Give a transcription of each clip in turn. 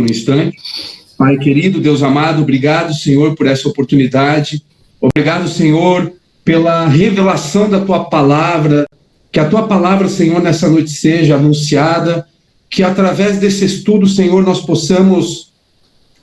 um instante. Pai querido, Deus amado, obrigado, Senhor, por essa oportunidade. Obrigado, Senhor, pela revelação da Tua palavra. Que a Tua palavra, Senhor, nessa noite seja anunciada. Que através desse estudo, Senhor, nós possamos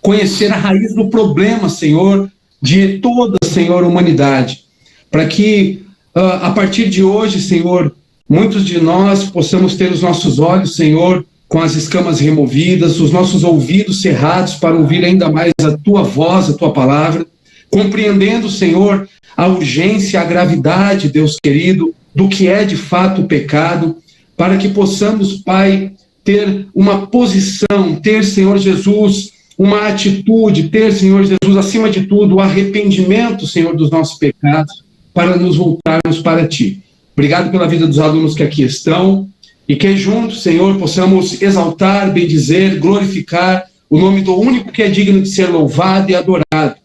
conhecer a raiz do problema, Senhor, de toda, Senhor, a humanidade. Para que, a partir de hoje, Senhor, muitos de nós possamos ter os nossos olhos, Senhor, com as escamas removidas, os nossos ouvidos cerrados para ouvir ainda mais a Tua voz, a Tua palavra, compreendendo, Senhor, a urgência, a gravidade, Deus querido, do que é de fato o pecado, para que possamos, Pai, ter uma posição, ter, Senhor Jesus, uma atitude, ter, Senhor Jesus, acima de tudo, o arrependimento, Senhor, dos nossos pecados, para nos voltarmos para Ti. Obrigado pela vida dos alunos que aqui estão, e que juntos, Senhor, possamos exaltar, bendizer, glorificar o nome do único que é digno de ser louvado e adorado.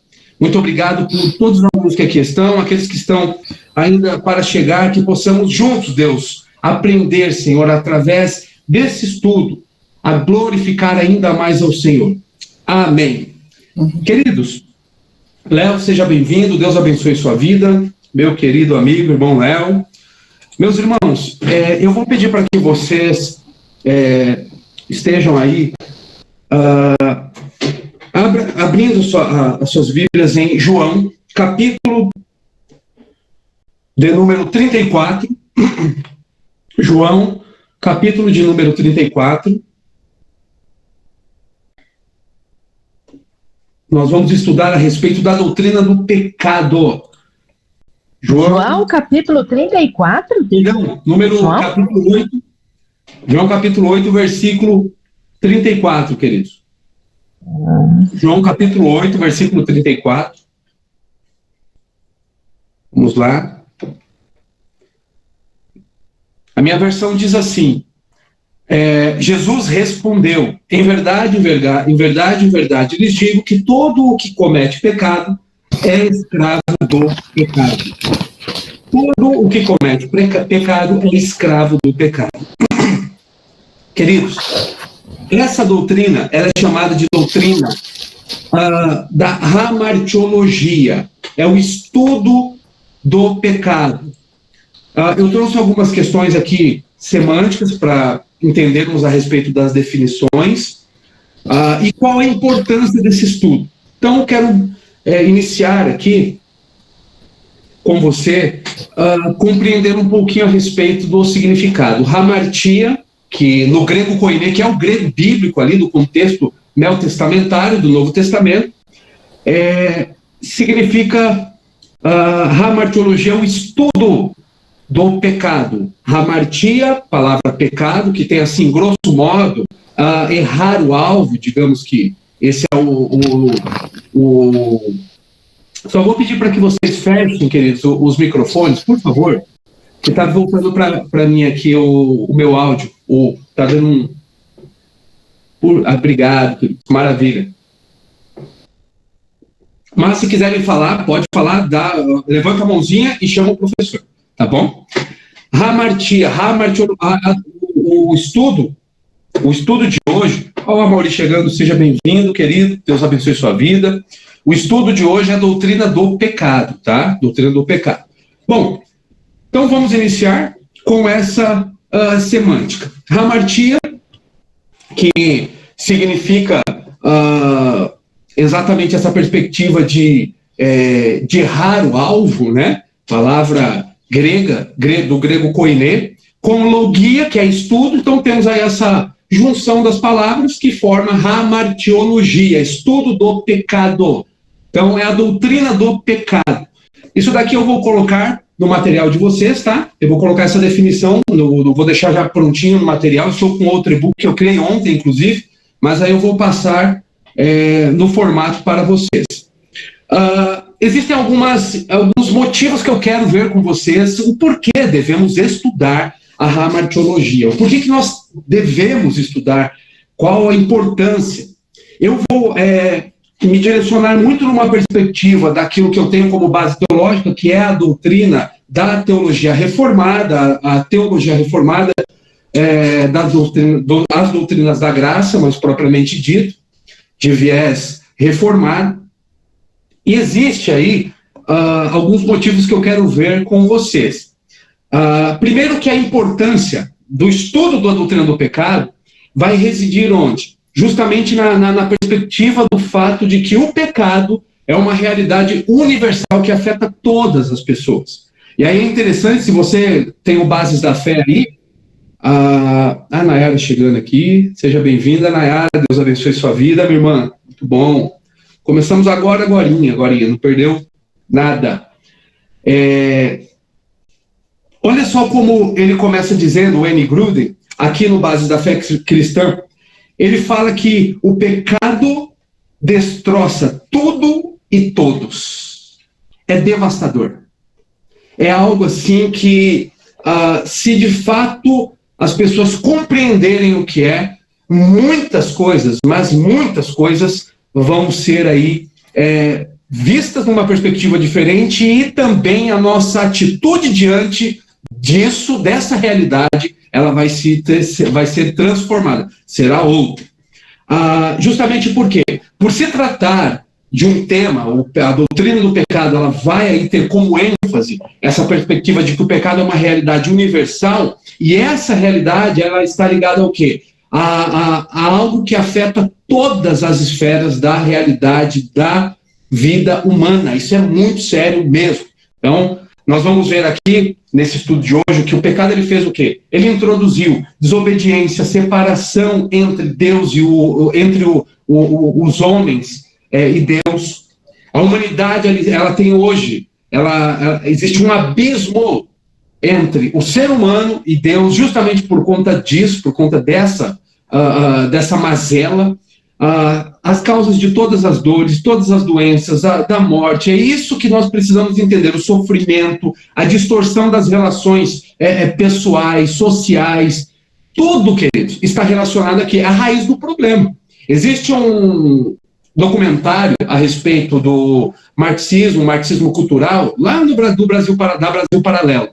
Muito obrigado por todos os alunos que aqui estão, aqueles que estão ainda para chegar, que possamos juntos, Deus, aprender, Senhor, através desse estudo, a glorificar ainda mais ao Senhor. Amém. Queridos, Léo, seja bem-vindo, Deus abençoe sua vida, meu querido amigo, irmão Léo. Meus irmãos, eu vou pedir para que vocês estejam aí abrindo as suas Bíblias em João, capítulo de número 34. João, capítulo de número 34. Nós vamos estudar a respeito da doutrina do pecado. João, capítulo 34? Perdão, capítulo 8. João, capítulo 8, versículo 34, queridos. João, capítulo 8, versículo 34. Vamos lá. A minha versão diz assim: Jesus respondeu, em verdade, lhes digo que todo o que comete pecado é escravo do pecado. Todo o que comete pecado é escravo do pecado. Queridos, essa doutrina, ela é chamada de doutrina da hamartiologia. É o estudo do pecado. Eu trouxe algumas questões aqui semânticas para entendermos a respeito das definições e qual a importância desse estudo. Então, eu quero iniciar aqui com você, compreender um pouquinho a respeito do significado. Hamartia, que no grego koiné, que é o grego bíblico ali, do contexto neotestamentário do Novo Testamento, significa, hamartiologia é o estudo do pecado. Hamartia, palavra pecado, que tem assim, grosso modo, errar o alvo, digamos que esse é Só vou pedir para que vocês fechem, queridos, os microfones, por favor, que está voltando para mim aqui o meu áudio. Está dando obrigado, queridos, maravilha. Mas se quiserem falar, pode falar, levanta a mãozinha e chama o professor, tá bom? Hamartia, o estudo de hoje. Ó, Mauri chegando, seja bem-vindo, querido, Deus abençoe sua vida. O estudo de hoje é a doutrina do pecado, tá? Doutrina do pecado. Bom, então vamos iniciar com essa semântica. Hamartia, que significa exatamente essa perspectiva de errar o alvo, né? Palavra grega, do grego koiné, com logia, que é estudo. Então temos aí essa junção das palavras que forma hamartiologia, estudo do pecado. Então é a doutrina do pecado. Isso daqui eu vou colocar no material de vocês, tá? Eu vou colocar essa definição, vou deixar já prontinho no material. Estou com outro e-book que eu criei ontem, inclusive, mas aí eu vou passar no formato para vocês. Existem alguns motivos que eu quero ver com vocês, o porquê devemos estudar a hamartiologia, o porquê que nós devemos estudar, qual a importância. Eu vou me direcionar muito numa perspectiva daquilo que eu tenho como base teológica, que é a doutrina da teologia reformada, a teologia reformada as doutrinas da graça, mais propriamente dito. de viés reformado. E existe aí alguns motivos que eu quero ver com vocês. Primeiro, que a importância do estudo da doutrina do pecado vai residir onde? Justamente na perspectiva do fato de que o pecado é uma realidade universal que afeta todas as pessoas. E aí é interessante, se você tem o Bases da Fé aí, a Nayara chegando aqui, seja bem-vinda, Nayara, Deus abençoe sua vida, minha irmã, muito bom. Começamos agorinha, não perdeu nada. Olha só como ele começa dizendo, o N. Gruden, aqui no Bases da Fé Cristã, ele fala que o pecado destroça tudo e todos. É devastador. É algo assim que, se de fato as pessoas compreenderem o que é, muitas coisas, mas muitas coisas vão ser aí vistas numa perspectiva diferente, e também a nossa atitude diante disso, dessa realidade, ela vai ser transformada, será outra. Justamente por quê? Por se tratar de um tema, a doutrina do pecado, ela vai aí ter como ênfase essa perspectiva de que o pecado é uma realidade universal, e essa realidade ela está ligada ao quê? A algo que afeta todas as esferas da realidade da vida humana. Isso é muito sério mesmo. Então, nós vamos ver aqui, nesse estudo de hoje, que o pecado ele fez o quê? Ele introduziu desobediência, separação entre Deus e entre os homens e Deus. A humanidade, ela tem hoje, existe um abismo entre o ser humano e Deus, justamente por conta disso, por conta dessa mazela, as causas de todas as dores, todas as doenças, da morte. É isso que nós precisamos entender: o sofrimento, a distorção das relações pessoais, sociais, tudo, queridos, está relacionado aqui à raiz do problema. Existe um documentário a respeito do marxismo cultural, lá do Brasil Paralelo.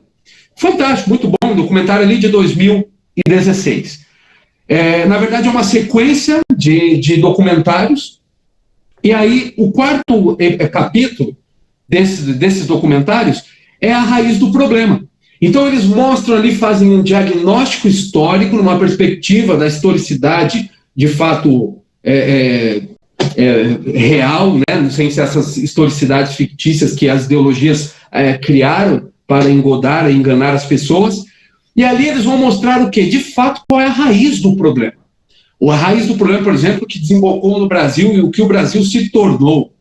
Fantástico, muito bom, um documentário ali de 2016. Na verdade, é uma sequência de documentários, e aí o quarto capítulo desses documentários é a raiz do problema. Então, eles mostram ali, fazem um diagnóstico histórico, numa perspectiva da historicidade, de fato, real, né? Sem ser essas historicidades fictícias que as ideologias criaram para engodar e enganar as pessoas. E ali eles vão mostrar o quê? De fato, qual é a raiz do problema. A raiz do problema, por exemplo, que desembocou no Brasil e o que o Brasil se tornou.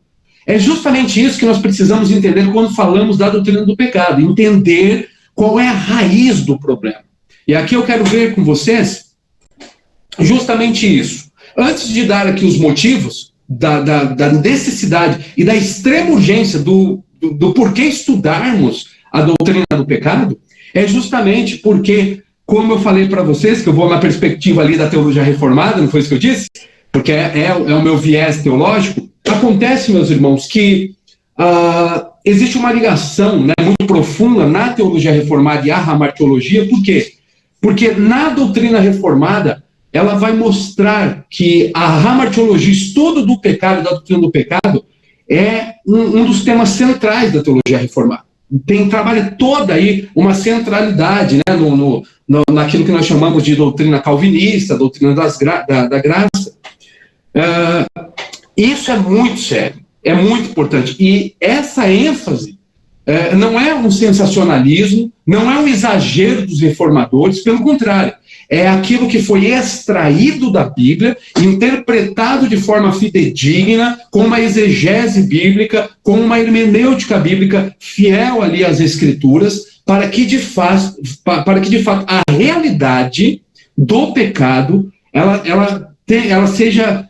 É justamente isso que nós precisamos entender quando falamos da doutrina do pecado. Entender qual é a raiz do problema. E aqui eu quero ver com vocês justamente isso. Antes de dar aqui os motivos da necessidade e da extrema urgência do porquê estudarmos a doutrina do pecado, é justamente porque, como eu falei para vocês, que eu vou na perspectiva ali da teologia reformada, não foi isso que eu disse? Porque é o meu viés teológico. Acontece, meus irmãos, que existe uma ligação, né, muito profunda na teologia reformada e a hamartiologia. Por quê? Porque na doutrina reformada, ela vai mostrar que a hamartiologia, estudo do pecado, da doutrina do pecado, é um dos temas centrais da teologia reformada. Trabalha toda aí uma centralidade, né, naquilo que nós chamamos de doutrina calvinista, doutrina da graça. Isso é muito sério, é muito importante. E essa ênfase não é um sensacionalismo, não é um exagero dos reformadores, pelo contrário, é aquilo que foi extraído da Bíblia, interpretado de forma fidedigna, com uma exegese bíblica, com uma hermenêutica bíblica fiel ali às Escrituras, para que de fato a realidade do pecado ela seja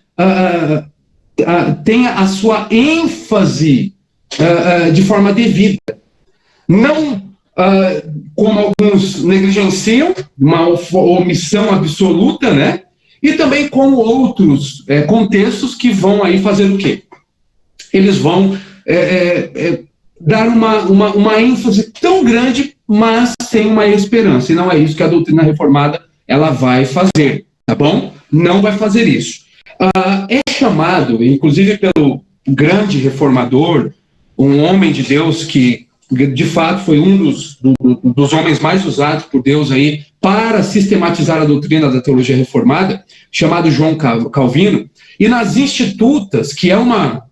tenha a sua ênfase de forma devida. Não como alguns negligenciam, uma omissão absoluta, né? E também como outros contextos que vão aí fazer o quê? Eles vão dar uma ênfase tão grande, mas sem uma esperança. E não é isso que a doutrina reformada ela vai fazer, tá bom? Não vai fazer isso. É chamado, inclusive pelo grande reformador, um homem de Deus que, de fato, foi um dos homens mais usados por Deus aí para sistematizar a doutrina da teologia reformada, chamado João Calvino, e nas Institutas, que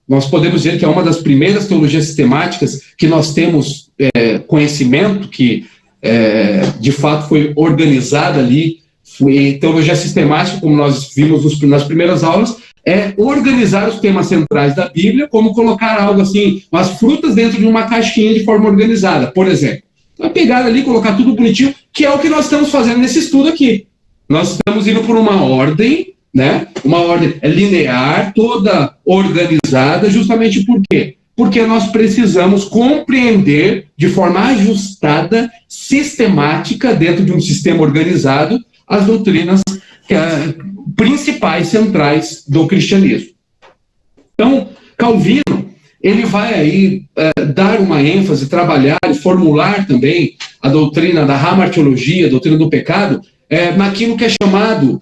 nós podemos dizer que é uma das primeiras teologias sistemáticas que nós temos conhecimento, que de fato foi organizada ali, teologia sistemática, como nós vimos nas primeiras aulas, é organizar os temas centrais da Bíblia, como colocar algo assim, as frutas dentro de uma caixinha de forma organizada, por exemplo. Vai pegar ali, colocar tudo bonitinho, que é o que nós estamos fazendo nesse estudo aqui. Nós estamos indo por uma ordem, né? Uma ordem linear, toda organizada, justamente por quê? Porque nós precisamos compreender de forma ajustada, sistemática, dentro de um sistema organizado, as doutrinas principais, centrais do cristianismo. Então, Calvino, ele vai aí dar uma ênfase, trabalhar e formular também a doutrina da hamartiologia, a doutrina do pecado, naquilo que é chamado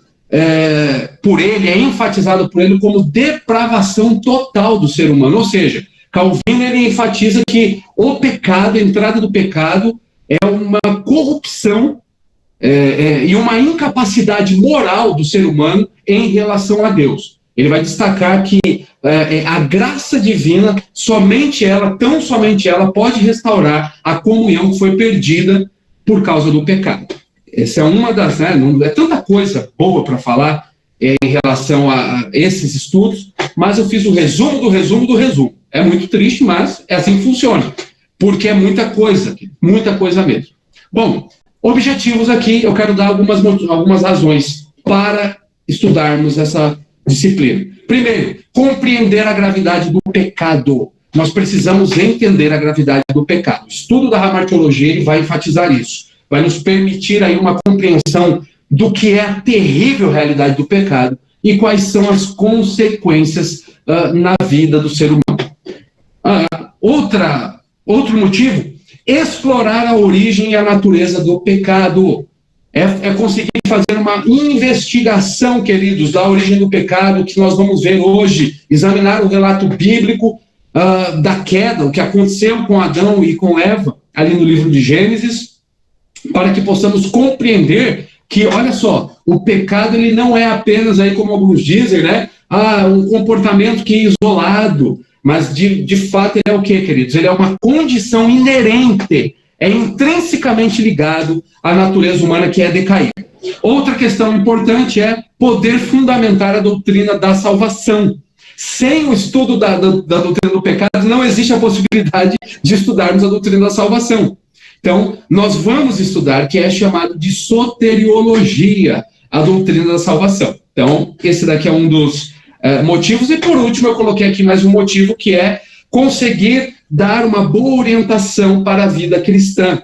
por ele, é enfatizado por ele como depravação total do ser humano. Ou seja, Calvino ele enfatiza que o pecado, a entrada do pecado, é uma corrupção e uma incapacidade moral do ser humano em relação a Deus. Ele vai destacar que a graça divina, tão somente ela, pode restaurar a comunhão que foi perdida por causa do pecado. Essa é uma das... não é tanta coisa boa para falar em relação a esses estudos, mas eu fiz o resumo do resumo do resumo. É muito triste, mas é assim que funciona, porque é muita coisa mesmo. Bom, objetivos aqui, eu quero dar algumas razões para estudarmos essa disciplina. Primeiro, compreender a gravidade do pecado. Nós precisamos entender a gravidade do pecado. O estudo da hamartiologia ele vai enfatizar isso. Vai nos permitir aí uma compreensão do que é a terrível realidade do pecado e quais são as consequências na vida do ser humano. Outro motivo, explorar a origem e a natureza do pecado. É conseguir fazer uma investigação, queridos, da origem do pecado, que nós vamos ver hoje, examinar o relato bíblico da queda, o que aconteceu com Adão e com Eva, ali no livro de Gênesis, para que possamos compreender que, olha só, o pecado ele não é apenas, aí, como alguns dizem, né, um comportamento que é isolado, mas de fato ele é o quê, queridos? Ele é uma condição inerente, é intrinsecamente ligado à natureza humana que é decaída. Outra questão importante é poder fundamentar a doutrina da salvação. Sem o estudo da doutrina do pecado, não existe a possibilidade de estudarmos a doutrina da salvação. Então, nós vamos estudar, que é chamado de soteriologia, a doutrina da salvação. Então, esse daqui é um dos motivos. E, por último, eu coloquei aqui mais um motivo, que é conseguir dar uma boa orientação para a vida cristã.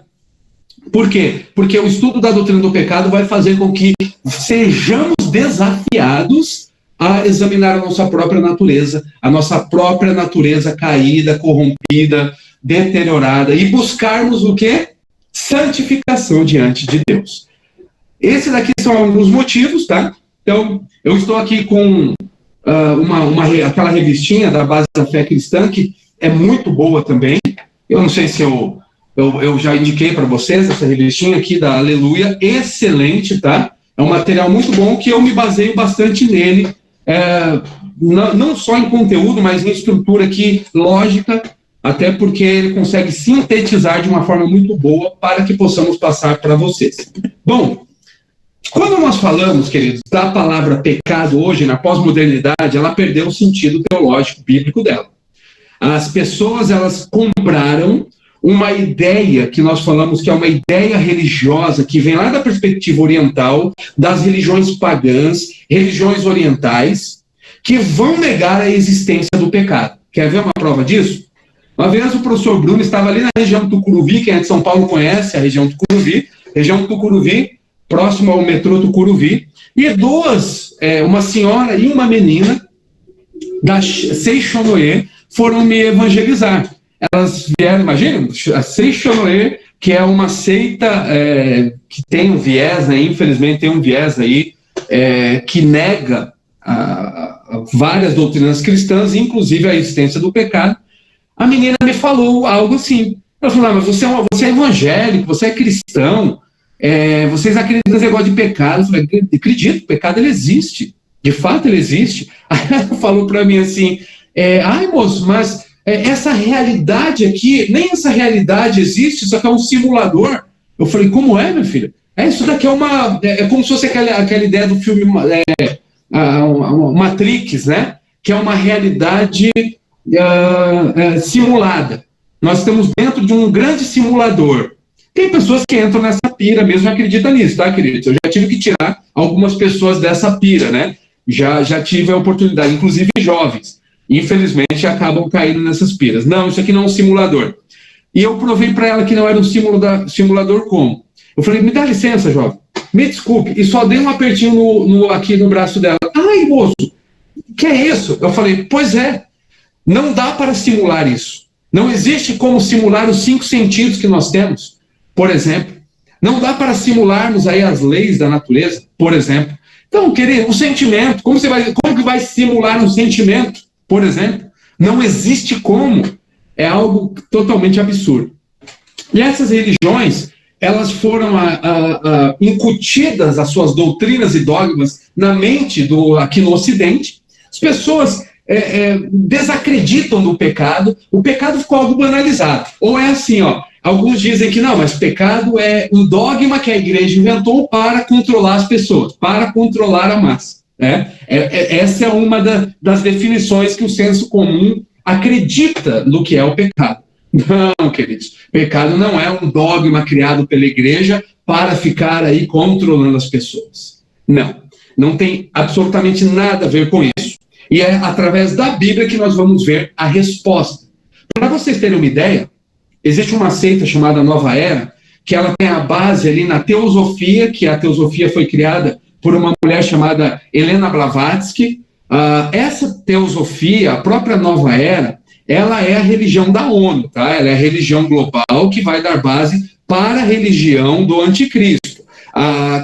Por quê? Porque o estudo da doutrina do pecado vai fazer com que sejamos desafiados a examinar a nossa própria natureza caída, corrompida, deteriorada, e buscarmos o quê? Santificação diante de Deus. Esses daqui são alguns motivos, tá? Então, eu estou aqui com aquela revistinha da Base da Fé Cristã, que é muito boa também. Eu não sei se eu já indiquei para vocês essa revistinha aqui da Aleluia, excelente, tá? É um material muito bom que eu me baseio bastante nele, não só em conteúdo, mas em estrutura aqui, lógica, até porque ele consegue sintetizar de uma forma muito boa para que possamos passar para vocês. Bom, quando nós falamos, queridos, da palavra pecado hoje, na pós-modernidade, ela perdeu o sentido teológico bíblico dela. As pessoas, elas compraram uma ideia que nós falamos que é uma ideia religiosa, que vem lá da perspectiva oriental, das religiões pagãs, religiões orientais, que vão negar a existência do pecado. Quer ver uma prova disso? Uma vez o professor Bruno estava ali na região do Tucuruvi, quem é de São Paulo conhece a região do Tucuruvi, próximo ao metrô Tucuruvi, e uma senhora e uma menina da Seixonoe foram me evangelizar. Elas vieram, imagina, a Seixonoe, que é uma seita que tem um viés, né, infelizmente tem um viés aí, que nega várias doutrinas cristãs, inclusive a existência do pecado, a menina me falou algo assim. Ela falou, mas você é evangélico, você é cristão, vocês acreditam nesse negócio de pecado? Eu falei, acredito, o pecado ele existe, de fato ele existe. Aí ela falou para mim assim, ai moço, mas essa realidade aqui, nem essa realidade existe, isso aqui é um simulador. Eu falei, como é, minha filha? Isso daqui é como se fosse aquela ideia do filme Matrix, né? Que é uma realidade simulada. Nós estamos dentro de um grande simulador. Tem pessoas que entram nessa pira mesmo e acreditam nisso, tá, queridos? Eu já tive que tirar algumas pessoas dessa pira, né? Já tive a oportunidade, inclusive jovens. Infelizmente, acabam caindo nessas piras. Não, isso aqui não é um simulador. E eu provei para ela que não era um simulador como? Eu falei, me dá licença, jovem, me desculpe, e só dei um apertinho aqui no braço dela. Ai, moço, que é isso? Eu falei, pois é, não dá para simular isso. Não existe como simular os 5 sentidos que nós temos, por exemplo. Não dá para simularmos aí as leis da natureza, por exemplo. Então, querido, o sentimento, como que vai simular um sentimento, por exemplo? Não existe como. É algo totalmente absurdo. E essas religiões, elas foram incutidas as suas doutrinas e dogmas na mente aqui no Ocidente. As pessoas desacreditam do pecado. O pecado ficou algo banalizado. Ou é assim, alguns dizem que não, mas pecado é um dogma que a igreja inventou para controlar as pessoas, para controlar a massa. Essa é uma das definições que o senso comum acredita no que é o pecado. Não, queridos, pecado não é um dogma criado pela igreja para ficar aí controlando as pessoas. Não tem absolutamente nada a ver com isso. E é através da Bíblia que nós vamos ver a resposta. Para vocês terem uma ideia, existe uma seita chamada Nova Era, que ela tem a base ali na teosofia, que a teosofia foi criada por uma mulher chamada Helena Blavatsky. Essa teosofia, a própria Nova Era, ela é a religião da ONU, tá? Ela é a religião global que vai dar base para a religião do anticristo.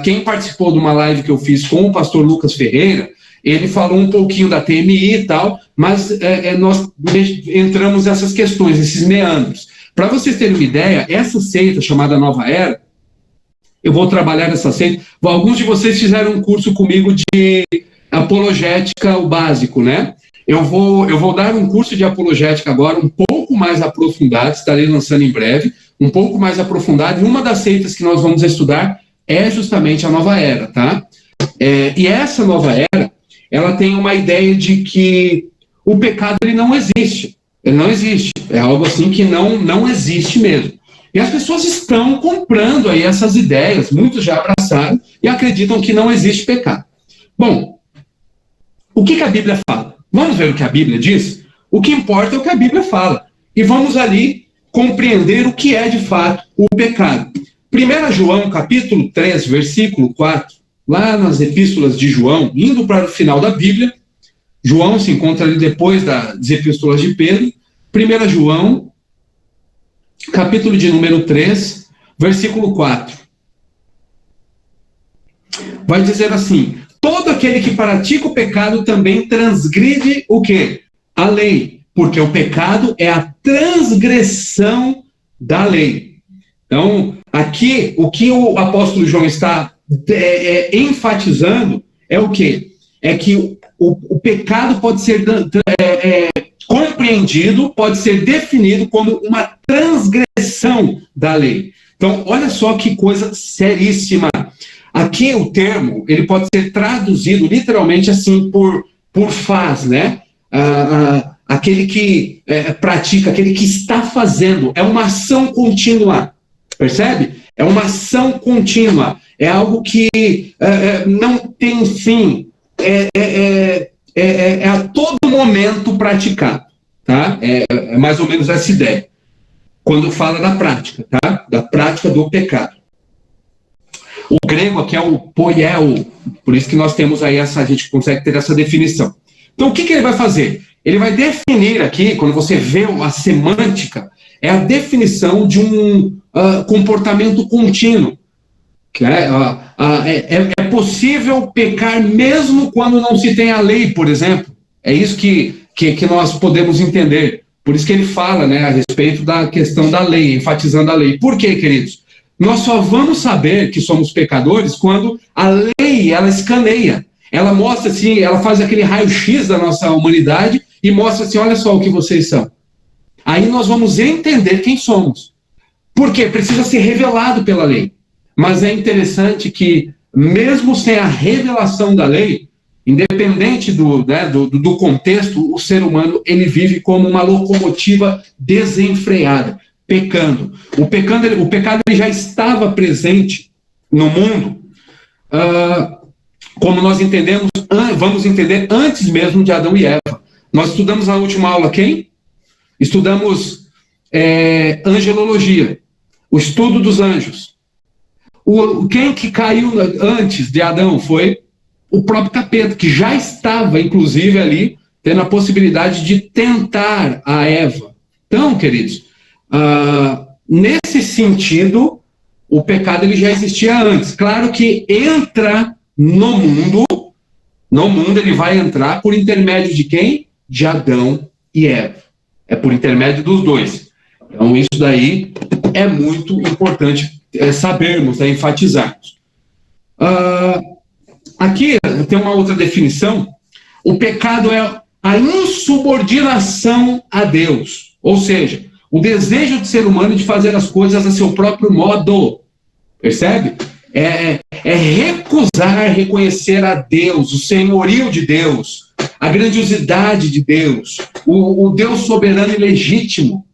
Quem participou de uma live que eu fiz com o pastor Lucas Ferreira, ele falou um pouquinho da TMI e tal, mas nós entramos nessas questões, esses meandros. Para vocês terem uma ideia, essa seita chamada Nova Era, eu vou trabalhar nessa seita. Alguns de vocês fizeram um curso comigo de apologética, o básico, né? Eu vou dar um curso de apologética agora, um pouco mais aprofundado, estarei lançando em breve, um pouco mais aprofundado, e uma das seitas que nós vamos estudar é justamente a Nova Era, tá? E essa Nova Era, ela tem uma ideia de que o pecado ele não existe. Ele não existe. É algo assim que não existe mesmo. E as pessoas estão comprando aí essas ideias, muitos já abraçaram e acreditam que não existe pecado. Bom, o que a Bíblia fala? Vamos ver o que a Bíblia diz? O que importa é o que a Bíblia fala. E vamos ali compreender o que é de fato o pecado. 1 João, capítulo 3, versículo 4, lá nas epístolas de João, indo para o final da Bíblia, João se encontra ali depois das epístolas de Pedro. 1 João, capítulo de número 3, versículo 4. Vai dizer assim: todo aquele que pratica o pecado também transgride o quê? A lei, porque o pecado é a transgressão da lei. Então, aqui, o que o apóstolo João está enfatizando é o quê? É que o pecado pode ser compreendido, pode ser definido como uma transgressão da lei. Então, olha só que coisa seríssima. Aqui o termo, ele pode ser traduzido literalmente assim por faz, né? Aquele que pratica, aquele que está fazendo, é uma ação contínua, percebe? É uma ação contínua, é algo que não tem fim, a todo momento praticado, tá? É mais ou menos essa ideia, quando fala da prática, tá? Da prática do pecado. O grego aqui é o poieo, por isso que nós temos aí a gente consegue ter essa definição. Então, o que ele vai fazer? Ele vai definir aqui, quando você vê a semântica, é a definição de um comportamento contínuo. Que é possível pecar mesmo quando não se tem a lei, por exemplo. É isso que nós podemos entender. Por isso que ele fala, né, a respeito da questão da lei, enfatizando a lei. Por quê, queridos? Nós só vamos saber que somos pecadores quando a lei, ela escaneia. Ela mostra assim, ela faz aquele raio-x da nossa humanidade e mostra assim, olha só o que vocês são. Aí nós vamos entender quem somos. Por quê? Precisa ser revelado pela lei. Mas é interessante que, mesmo sem a revelação da lei, independente do contexto, o ser humano ele vive como uma locomotiva desenfreada, pecando. O pecado ele já estava presente no mundo, como nós entendemos, vamos entender antes mesmo de Adão e Eva. Nós estudamos na última aula quem? Estudamos angelologia, o estudo dos anjos. Quem que caiu antes de Adão foi o próprio capeta, que já estava, inclusive, ali, tendo a possibilidade de tentar a Eva. Então, queridos, nesse sentido, o pecado ele já existia antes. Claro que entra no mundo ele vai entrar por intermédio de quem? De Adão e Eva. É por intermédio dos dois. Então, isso daí é muito importante sabermos, enfatizarmos. Aqui tem uma outra definição. O pecado é a insubordinação a Deus. Ou seja, o desejo do ser humano de fazer as coisas a seu próprio modo. Percebe? É recusar reconhecer a Deus, o senhorio de Deus, a grandiosidade de Deus, o Deus soberano e legítimo.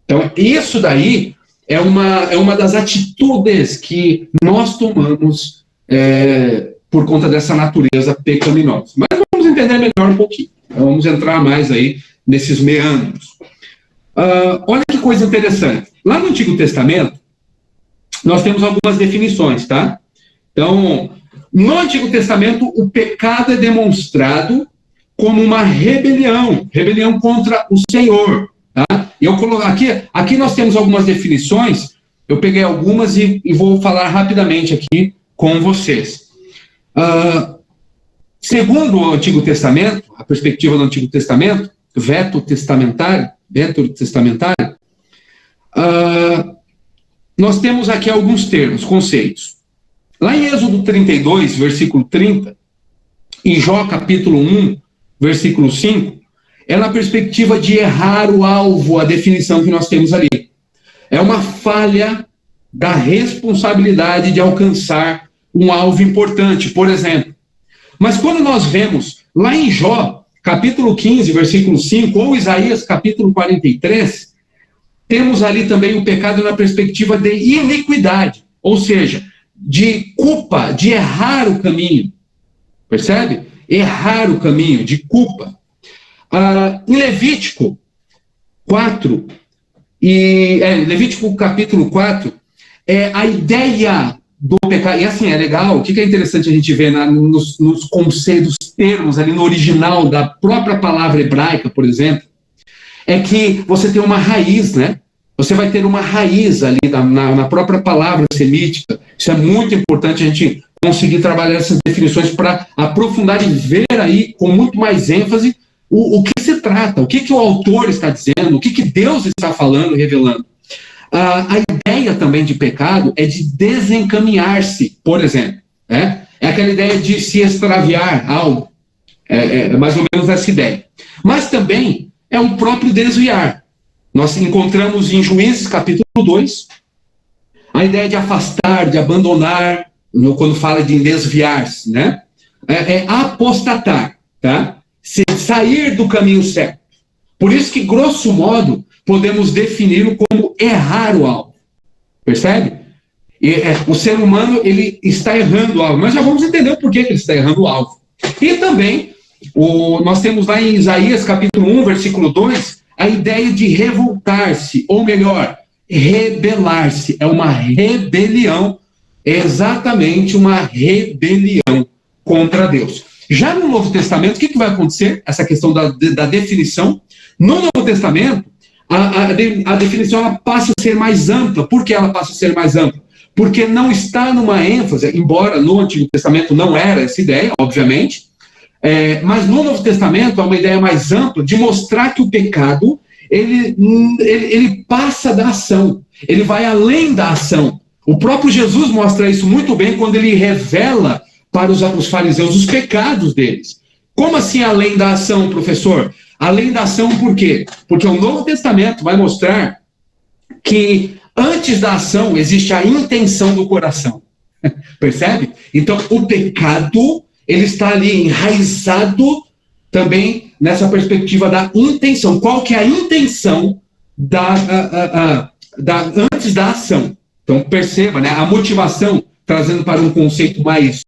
Então, isso daí é uma das atitudes que nós tomamos por conta dessa natureza pecaminosa. Mas vamos entender melhor um pouquinho. Vamos entrar mais aí nesses meandros. Olha que coisa interessante. Lá no Antigo Testamento, nós temos algumas definições, tá? Então, no Antigo Testamento, o pecado é demonstrado como uma rebelião contra o Senhor, tá? Eu coloco aqui nós temos algumas definições, eu peguei algumas e vou falar rapidamente aqui com vocês. Segundo o Antigo Testamento, a perspectiva do Antigo Testamento, veterotestamentário, nós temos aqui alguns termos, conceitos. Lá em Êxodo 32, versículo 30, em Jó capítulo 1, versículo 5, é na perspectiva de errar o alvo, a definição que nós temos ali. É uma falha da responsabilidade de alcançar um alvo importante, por exemplo. Mas quando nós vemos lá em Jó, capítulo 15, versículo 5, ou Isaías capítulo 43, temos ali também o pecado na perspectiva de iniquidade, ou seja, de culpa, de errar o caminho. Percebe? Errar o caminho, de culpa. Em Levítico 4, Levítico capítulo 4, a ideia do pecado, e assim, é legal, o que é interessante a gente ver nos conceitos, termos ali no original da própria palavra hebraica, por exemplo, é que você tem uma raiz, né? Você vai ter uma raiz ali na própria palavra semítica. Isso é muito importante a gente conseguir trabalhar essas definições para aprofundar e ver aí com muito mais ênfase o que se trata, o que o autor está dizendo, o que Deus está falando, revelando. A ideia também de pecado é de desencaminhar-se, por exemplo. É aquela ideia de se extraviar algo. É mais ou menos essa ideia. Mas também é o próprio desviar. Nós encontramos em Juízes capítulo 2 a ideia de afastar, de abandonar, quando fala de desviar-se, né? Apostatar, tá? Sair do caminho certo. Por isso que, grosso modo, podemos defini-lo como errar o alvo. Percebe? O ser humano ele está errando o alvo, mas já vamos entender o porquê que ele está errando o alvo. E também, nós temos lá em Isaías capítulo 1, versículo 2, a ideia de revoltar-se, ou melhor, rebelar-se. É uma rebelião, exatamente uma rebelião contra Deus. Já no Novo Testamento, o que vai acontecer? Essa questão da definição. No Novo Testamento, a definição ela passa a ser mais ampla. Por que ela passa a ser mais ampla? Porque não está numa ênfase, embora no Antigo Testamento não era essa ideia, obviamente, Mas no Novo Testamento há uma ideia mais ampla de mostrar que o pecado ele passa da ação, ele vai além da ação. O próprio Jesus mostra isso muito bem quando ele revela para os fariseus os pecados deles. Como assim além da ação, professor? Além da ação por quê? Porque o Novo Testamento vai mostrar que antes da ação existe a intenção do coração. Percebe? Então o pecado ele está ali enraizado também nessa perspectiva da intenção. Qual que é a intenção antes da ação? Então, perceba, né, a motivação, trazendo para um conceito mais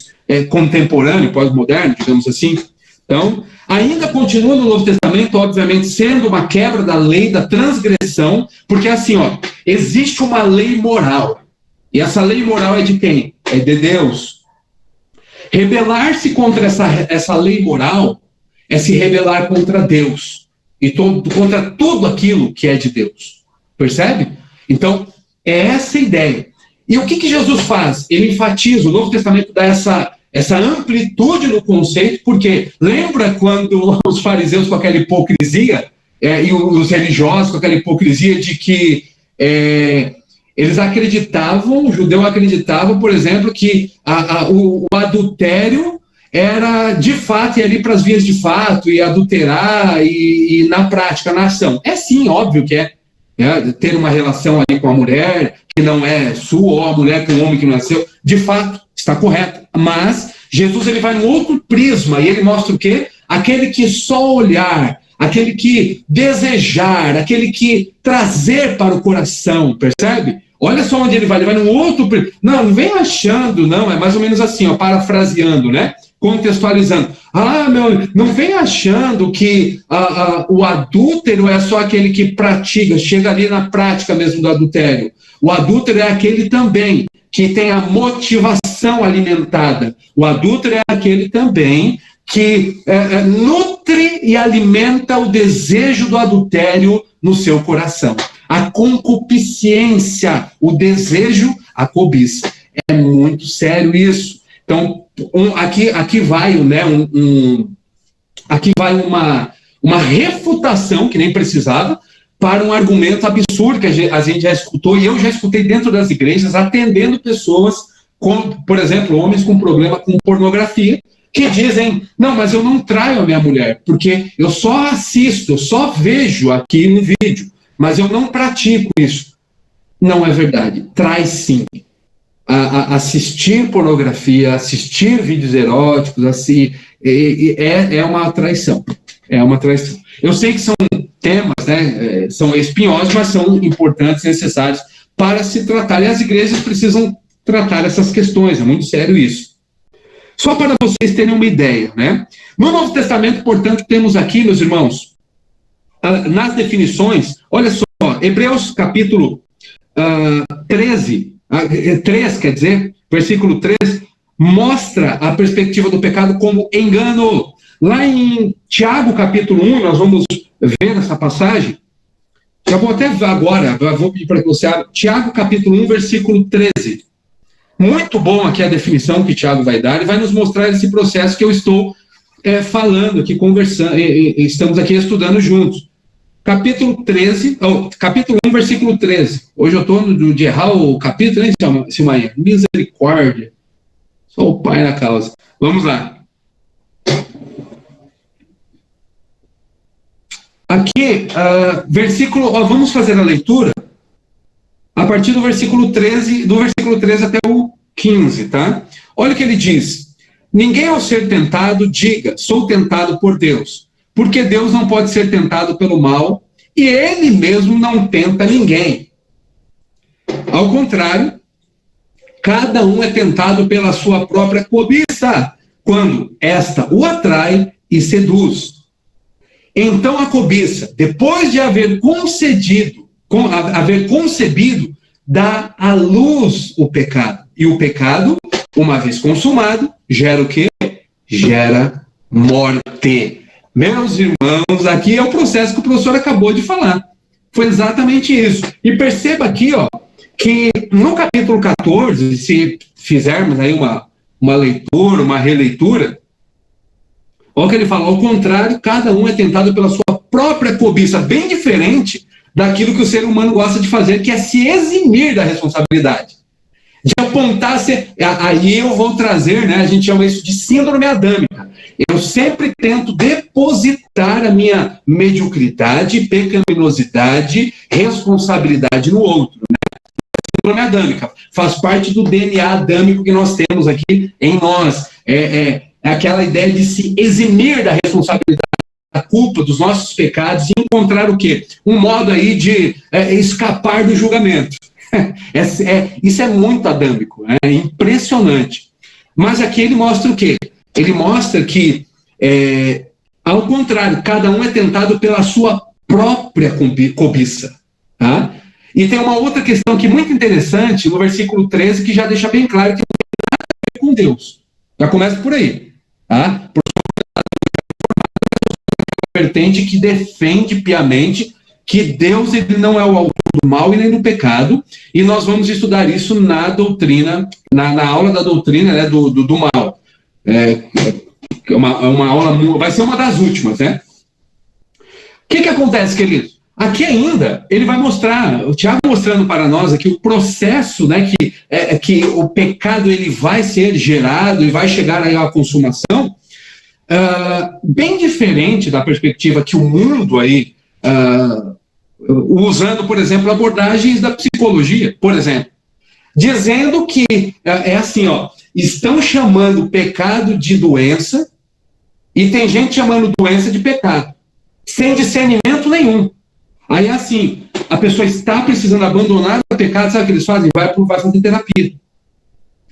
contemporâneo, pós-moderno, digamos assim. Então, ainda continua no Novo Testamento, obviamente, sendo uma quebra da lei da transgressão, porque assim, existe uma lei moral. E essa lei moral é de quem? É de Deus. Rebelar-se contra essa lei moral é se rebelar contra Deus e contra tudo aquilo que é de Deus. Percebe? Então, é essa a ideia. E o que Jesus faz? Ele enfatiza, o Novo Testamento dá essa amplitude no conceito, porque lembra quando os fariseus com aquela hipocrisia, e os religiosos com aquela hipocrisia de que eles acreditavam, o judeu acreditava, por exemplo, que o adultério era de fato ir ali para as vias de fato, e adulterar, e na prática, na ação. É sim, óbvio que ter uma relação ali com a mulher que não é sua, ou a mulher com o homem que não é seu, de fato, está correto. Mas Jesus ele vai num outro prisma, e ele mostra o quê? Aquele que só olhar, aquele que desejar, aquele que trazer para o coração, percebe? Olha só onde ele vai num outro prisma. Não vem achando, não, é mais ou menos assim, parafraseando, né? Contextualizando. Não vem achando que o adúltero é só aquele que pratica, chega ali na prática mesmo do adultério. O adúltero é aquele também que tem a motivação alimentada. O adúltero é aquele também que nutre e alimenta o desejo do adultério no seu coração. A concupiscência, o desejo, a cobiça. É muito sério isso. Então, aqui vai, né, aqui vai uma refutação, que nem precisava, para um argumento absurdo que a gente já escutou, e eu já escutei dentro das igrejas, atendendo pessoas, por exemplo, homens com problema com pornografia, que dizem, não, mas eu não traio a minha mulher, porque eu só assisto, eu só vejo aqui no vídeo, mas eu não pratico isso. Não é verdade, trai sim. Assistir pornografia, assistir vídeos eróticos, assim, é uma traição. É uma traição. Eu sei que são temas, né, são espinhosos, mas são importantes e necessários para se tratar. E as igrejas precisam tratar essas questões, é muito sério isso. Só para vocês terem uma ideia, né? No Novo Testamento, portanto, temos aqui, meus irmãos, nas definições, olha só, Hebreus capítulo 3, quer dizer, versículo 3, mostra a perspectiva do pecado como engano. Lá em Tiago, capítulo 1, nós vamos ver essa passagem. Já vou até agora, vou pedir para que você abra. Tiago, capítulo 1, versículo 13. Muito bom aqui a definição que Tiago vai dar, e vai nos mostrar esse processo que eu estou falando aqui, conversando, estamos aqui estudando juntos. Capítulo 1, versículo 13. Hoje eu estou de errar o capítulo, hein, Silmaia? Misericórdia. Sou o pai na causa. Vamos lá. Aqui, vamos fazer a leitura a partir do versículo 13, até o 15, tá? Olha o que ele diz. Ninguém ao ser tentado diga, sou tentado por Deus, porque Deus não pode ser tentado pelo mal, e ele mesmo não tenta ninguém. Ao contrário, cada um é tentado pela sua própria cobiça, quando esta o atrai e seduz. Então a cobiça, depois de haver concebido, dá à luz o pecado. E o pecado, uma vez consumado, gera o quê? Gera morte. Meus irmãos, aqui é o processo que o professor acabou de falar. Foi exatamente isso. E perceba aqui, que no capítulo 14, se fizermos aí uma leitura, uma releitura, Olha o que ele fala, ao contrário, cada um é tentado pela sua própria cobiça, bem diferente daquilo que o ser humano gosta de fazer, que é se eximir da responsabilidade. De apontar, aí eu vou trazer, né, a gente chama isso de síndrome adâmica. Eu sempre tento depositar a minha mediocridade, pecaminosidade, responsabilidade no outro. Síndrome adâmica faz parte do DNA adâmico que nós temos aqui em nós. É aquela ideia de se eximir da responsabilidade, da culpa, dos nossos pecados, e encontrar o quê? Um modo aí de escapar do julgamento. Isso é muito adâmico, é impressionante. Mas aqui ele mostra o quê? Ele mostra que, ao contrário, cada um é tentado pela sua própria cobiça. Tá? E tem uma outra questão que é muito interessante, no versículo 13, que já deixa bem claro que não tem nada a ver com Deus. Já começa por aí. Tá? Por vertente que defende piamente que Deus ele não é o autor do mal e nem do pecado, e nós vamos estudar isso na doutrina, na aula da doutrina, né, do mal. Uma aula, vai ser uma das últimas, né? O que acontece, querido? Aqui ainda, ele vai mostrar, o Tiago mostrando para nós aqui o processo, né, que o pecado ele vai ser gerado e vai chegar aí à consumação, bem diferente da perspectiva que o mundo aí, usando, por exemplo, abordagens da psicologia, por exemplo, dizendo que assim, ó, estão chamando o pecado de doença e tem gente chamando doença de pecado, sem discernimento nenhum. Aí, assim, a pessoa está precisando abandonar o pecado, sabe o que eles fazem? Vai fazer terapia.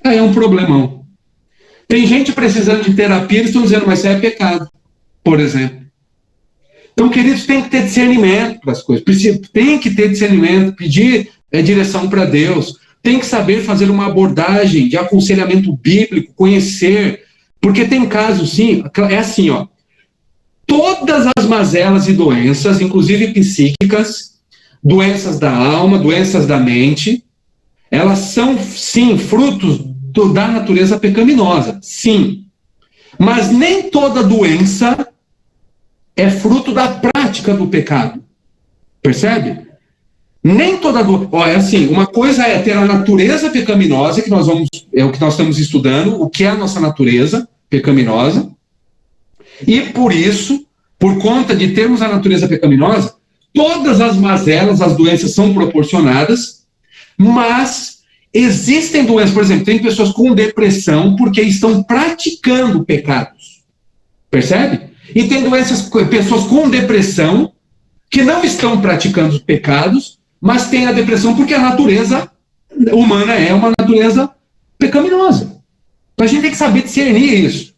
Aí é um problemão. Tem gente precisando de terapia, eles estão dizendo, mas isso é pecado, por exemplo. Então, queridos, tem que ter discernimento para as coisas. Tem que ter discernimento, pedir direção para Deus. Tem que saber fazer uma abordagem de aconselhamento bíblico, conhecer. Porque tem casos, sim, é assim, ó. Todas as mazelas e doenças, inclusive psíquicas, doenças da alma, doenças da mente, elas são, sim, frutos da natureza pecaminosa, sim. Mas nem toda doença é fruto da prática do pecado. Percebe? Nem toda doença. É assim, uma coisa é ter a natureza pecaminosa, é o que nós estamos estudando, o que é a nossa natureza pecaminosa. E por isso, por conta de termos a natureza pecaminosa, todas as mazelas, as doenças são proporcionadas, mas existem doenças, por exemplo, tem pessoas com depressão porque estão praticando pecados. Percebe? E tem pessoas com depressão que não estão praticando pecados, mas têm a depressão porque a natureza humana é uma natureza pecaminosa. Então a gente tem que saber discernir isso.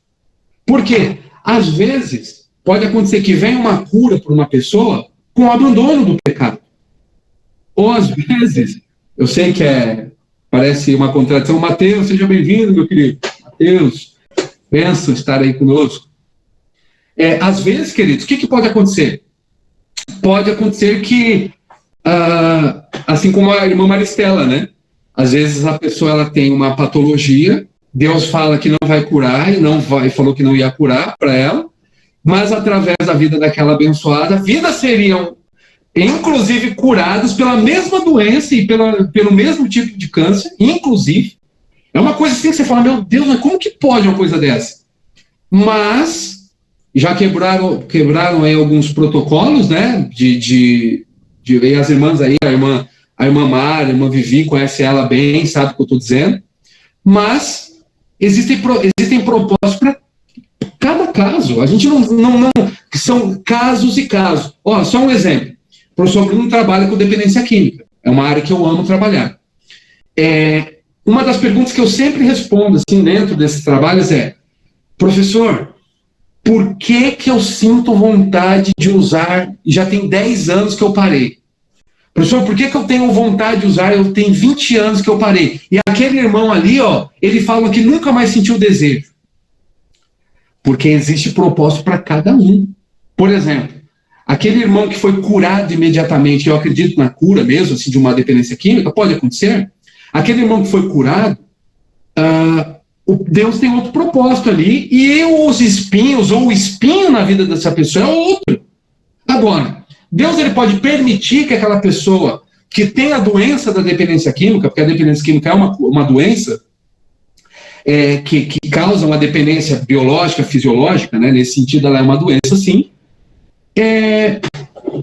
Por quê? Às vezes, pode acontecer que venha uma cura para uma pessoa com o abandono do pecado. Ou às vezes, eu sei que parece uma contradição. Mateus, seja bem-vindo, meu querido. Mateus, benção estar aí conosco. Às vezes, queridos, o que pode acontecer? Pode acontecer que, assim como a irmã Maristela, né? Às vezes a pessoa ela tem uma patologia, Deus fala que não vai curar, e falou que não ia curar para ela, mas através da vida daquela abençoada, vidas seriam, inclusive, curadas pela mesma doença e pelo mesmo tipo de câncer, inclusive. É uma coisa assim que você fala, meu Deus, mas como que pode uma coisa dessa? Mas já quebraram aí alguns protocolos, né, de as irmãs aí, a irmã Mara, a irmã Vivi, conhece ela bem, sabe o que eu estou dizendo, mas existem propósitos para cada caso, a gente não são casos e casos. Só um exemplo, o professor Bruno trabalha com dependência química, é uma área que eu amo trabalhar. Uma das perguntas que eu sempre respondo, assim, dentro desses trabalhos professor, por que eu sinto vontade de usar, e já tem 10 anos que eu parei? Professor, por que eu tenho vontade de usar? Eu tenho 20 anos que eu parei. E aquele irmão ali, ele fala que nunca mais sentiu desejo. Porque existe propósito para cada um. Por exemplo, aquele irmão que foi curado imediatamente, eu acredito na cura mesmo, assim, de uma dependência química, pode acontecer. Aquele irmão que foi curado, Deus tem outro propósito ali, e os espinhos, ou o espinho na vida dessa pessoa é outro. Agora, Deus ele pode permitir que aquela pessoa que tem a doença da dependência química, porque a dependência química é uma doença que causa uma dependência biológica, fisiológica, né? Nesse sentido ela é uma doença, sim.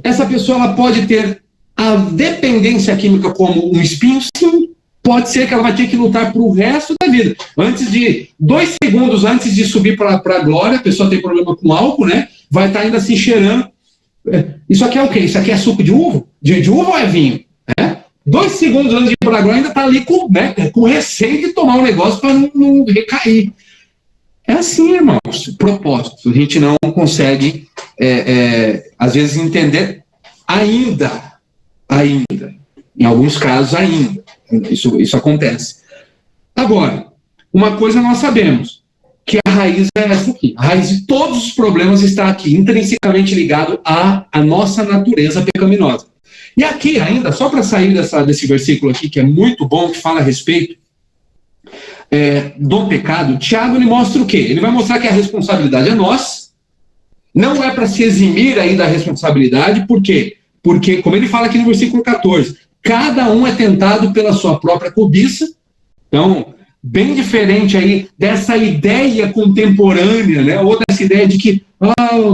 Essa pessoa ela pode ter a dependência química como um espinho, sim. Pode ser que ela vai ter que lutar pro resto da vida. 2 segundos antes de subir para a glória, a pessoa tem problema com álcool, né? Vai estar ainda se cheirando. Isso aqui é o quê? Isso aqui é suco de uva? De uva ou é vinho? 2 segundos antes de ir para a glória, ainda está ali com receio de tomar um negócio para não recair. É assim, irmãos, propósito. A gente não consegue, às vezes, entender ainda. Em alguns casos, ainda. Isso acontece. Agora, uma coisa nós sabemos, que a raiz é essa aqui. A raiz de todos os problemas está aqui, intrinsecamente ligado à nossa natureza pecaminosa. E aqui ainda, só para sair desse versículo aqui, que é muito bom, que fala a respeito do pecado, Tiago ele mostra o quê? Ele vai mostrar que a responsabilidade é nossa, não é para se eximir aí da responsabilidade, por quê? Porque, como ele fala aqui no versículo 14, cada um é tentado pela sua própria cobiça. Então, bem diferente aí dessa ideia contemporânea, né? Ou dessa ideia de que,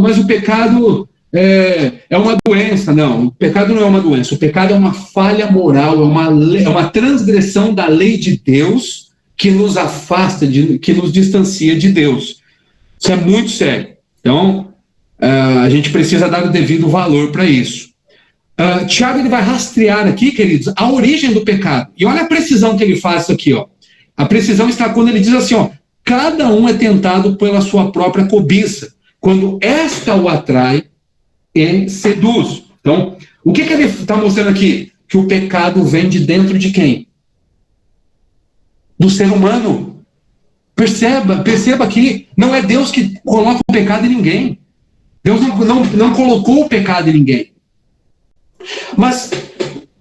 mas o pecado é uma doença. Não, o pecado não é uma doença. O pecado é uma falha moral, é uma transgressão da lei de Deus que nos afasta, que nos distancia de Deus. Isso é muito sério. Então, a gente precisa dar o devido valor para isso. Tiago ele vai rastrear aqui, queridos, a origem do pecado. E olha a precisão que ele faz isso aqui, ó. A precisão está quando ele diz assim, ó, cada um é tentado pela sua própria cobiça, quando esta o atrai e seduz. Então, o que ele está mostrando aqui? Que o pecado vem de dentro de quem? Do ser humano. Perceba que não é Deus que coloca o pecado em ninguém. Deus não colocou o pecado em ninguém. Mas,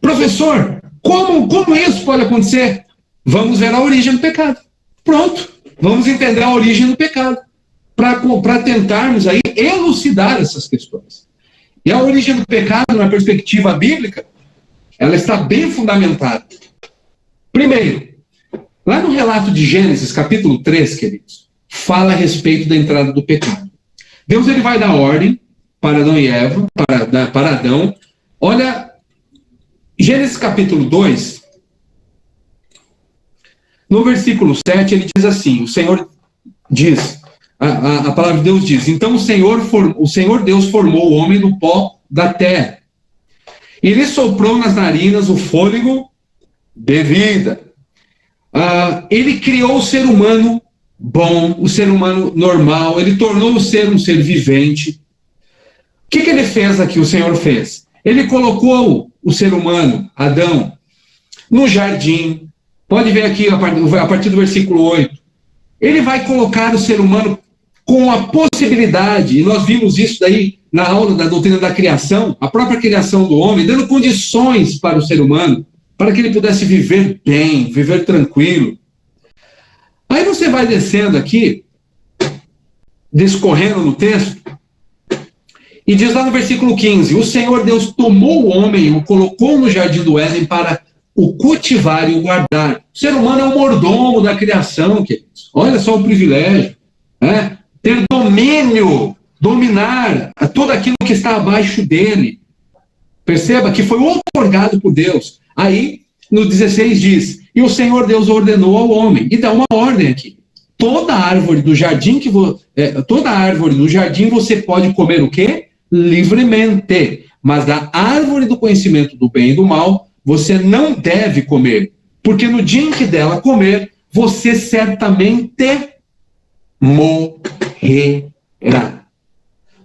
professor, como isso pode acontecer? Vamos ver a origem do pecado. Pronto, vamos entender a origem do pecado, para tentarmos aí elucidar essas questões. E a origem do pecado, na perspectiva bíblica, ela está bem fundamentada. Primeiro, lá no relato de Gênesis, capítulo 3, queridos, fala a respeito da entrada do pecado. Deus ele vai dar ordem para Adão e Eva, para Adão. Olha, Gênesis capítulo 2, no versículo 7, ele diz assim, o Senhor diz, a palavra de Deus diz, então o Senhor Deus formou o homem do pó da terra, e lhe soprou nas narinas o fôlego de vida. Ele criou o ser humano bom, o ser humano normal, ele tornou o ser um ser vivente. O que ele fez aqui, o Senhor fez? Ele colocou o ser humano, Adão, no jardim. Pode ver aqui a partir do versículo 8. Ele vai colocar o ser humano com a possibilidade, e nós vimos isso daí na aula da doutrina da criação, a própria criação do homem, dando condições para o ser humano, para que ele pudesse viver bem, viver tranquilo. Aí você vai descendo aqui, discorrendo no texto, e diz lá no versículo 15, o Senhor Deus tomou o homem e o colocou no jardim do Éden para o cultivar e o guardar. O ser humano é o mordomo da criação, queridos. Olha só o privilégio. Né? Ter domínio, dominar a tudo aquilo que está abaixo dele. Perceba que foi outorgado por Deus. Aí, no 16 diz, e o Senhor Deus ordenou ao homem, e dá uma ordem aqui. Toda árvore do jardim você pode comer o quê? Livremente. Mas da árvore do conhecimento do bem e do mal, você não deve comer, porque no dia em que dela comer, você certamente morrerá.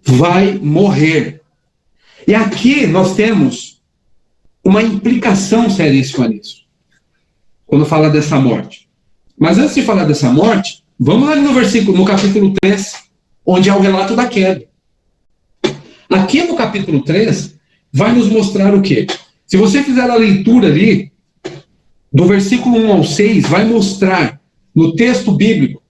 Vai morrer. E aqui nós temos uma implicação seríssima nisso, quando fala dessa morte. Mas antes de falar dessa morte, vamos ali no capítulo 3, onde é o relato da queda. Aqui no capítulo 3, vai nos mostrar o quê? Se você fizer a leitura ali, do versículo 1 ao 6, vai mostrar no texto bíblico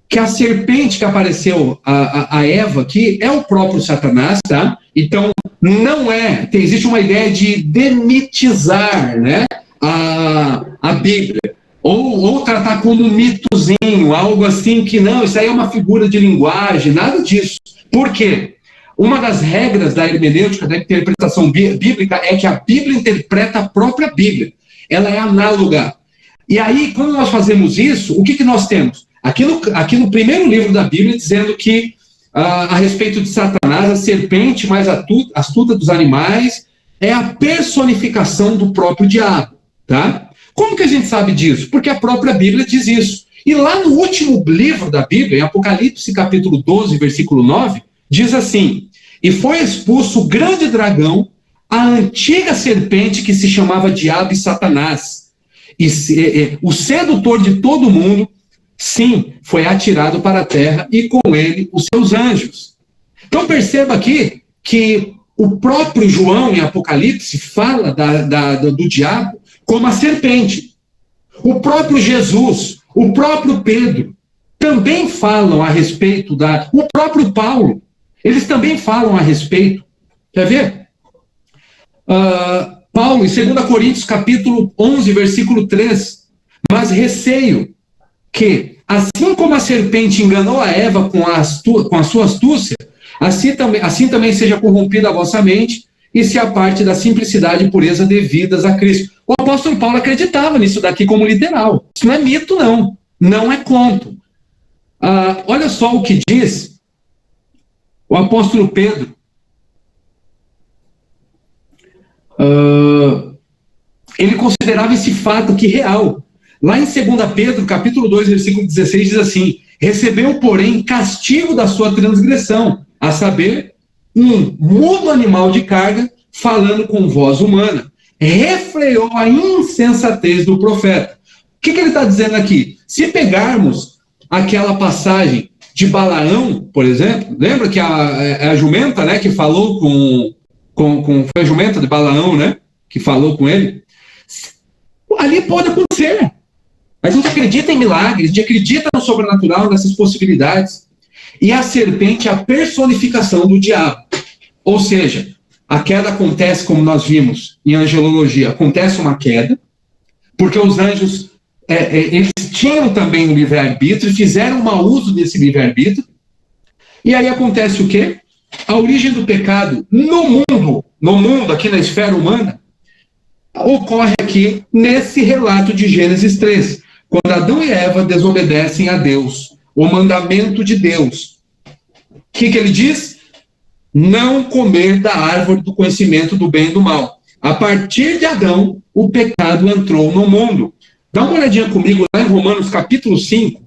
que a serpente que apareceu a Eva aqui é o próprio Satanás, tá? Então, não é... Existe uma ideia de demitizar, né, a Bíblia. Ou tratar como um mitozinho, algo assim que não, isso aí é uma figura de linguagem, nada disso. Por quê? Uma das regras da hermenêutica, da interpretação bíblica, é que a Bíblia interpreta a própria Bíblia. Ela é análoga. E aí, quando nós fazemos isso, o que nós temos? Aqui no primeiro livro da Bíblia, dizendo que a respeito de Satanás, a serpente mais astuta dos animais, é a personificação do próprio diabo, tá? Como que a gente sabe disso? Porque a própria Bíblia diz isso. E lá no último livro da Bíblia, em Apocalipse capítulo 12, versículo 9, diz assim: e foi expulso o grande dragão, a antiga serpente que se chamava Diabo e Satanás. O sedutor de todo mundo, sim, foi atirado para a terra e com ele os seus anjos. Então perceba aqui que o próprio João em Apocalipse fala do diabo como a serpente. O próprio Jesus, o próprio Pedro, também falam a respeito o próprio Paulo, eles também falam a respeito. Quer ver? Paulo, em 2 Coríntios, capítulo 11, versículo 3, mas receio que, assim como a serpente enganou a Eva com a sua astúcia, assim também seja corrompida a vossa mente e se aparte da simplicidade e pureza devidas a Cristo. O apóstolo Paulo acreditava nisso daqui como literal. Isso não é mito, não. Não é conto. Olha só o que diz o apóstolo Pedro. Ele considerava esse fato aqui real. Lá em 2 Pedro, capítulo 2, versículo 16, diz assim: recebeu, porém, castigo da sua transgressão, a saber, um mudo animal de carga, falando com voz humana. Refreou a insensatez do profeta. O que ele está dizendo aqui? Se pegarmos aquela passagem de Balaão, por exemplo, lembra que a jumenta, né, que falou foi a jumenta de Balaão, né, que falou com ele? Ali pode acontecer. A gente acredita em milagres, a gente acredita no sobrenatural, nessas possibilidades. E a serpente é a personificação do diabo. Ou seja, a queda acontece, como nós vimos em angelologia, acontece uma queda, porque os anjos, eles tinham também um livre-arbítrio, fizeram mau uso desse livre-arbítrio, e aí acontece o quê? A origem do pecado no mundo, aqui na esfera humana, ocorre aqui nesse relato de Gênesis 3, quando Adão e Eva desobedecem a Deus, o mandamento de Deus. O que ele diz? Não comer da árvore do conhecimento do bem e do mal. A partir de Adão, o pecado entrou no mundo. Dá uma olhadinha comigo lá em Romanos capítulo 5.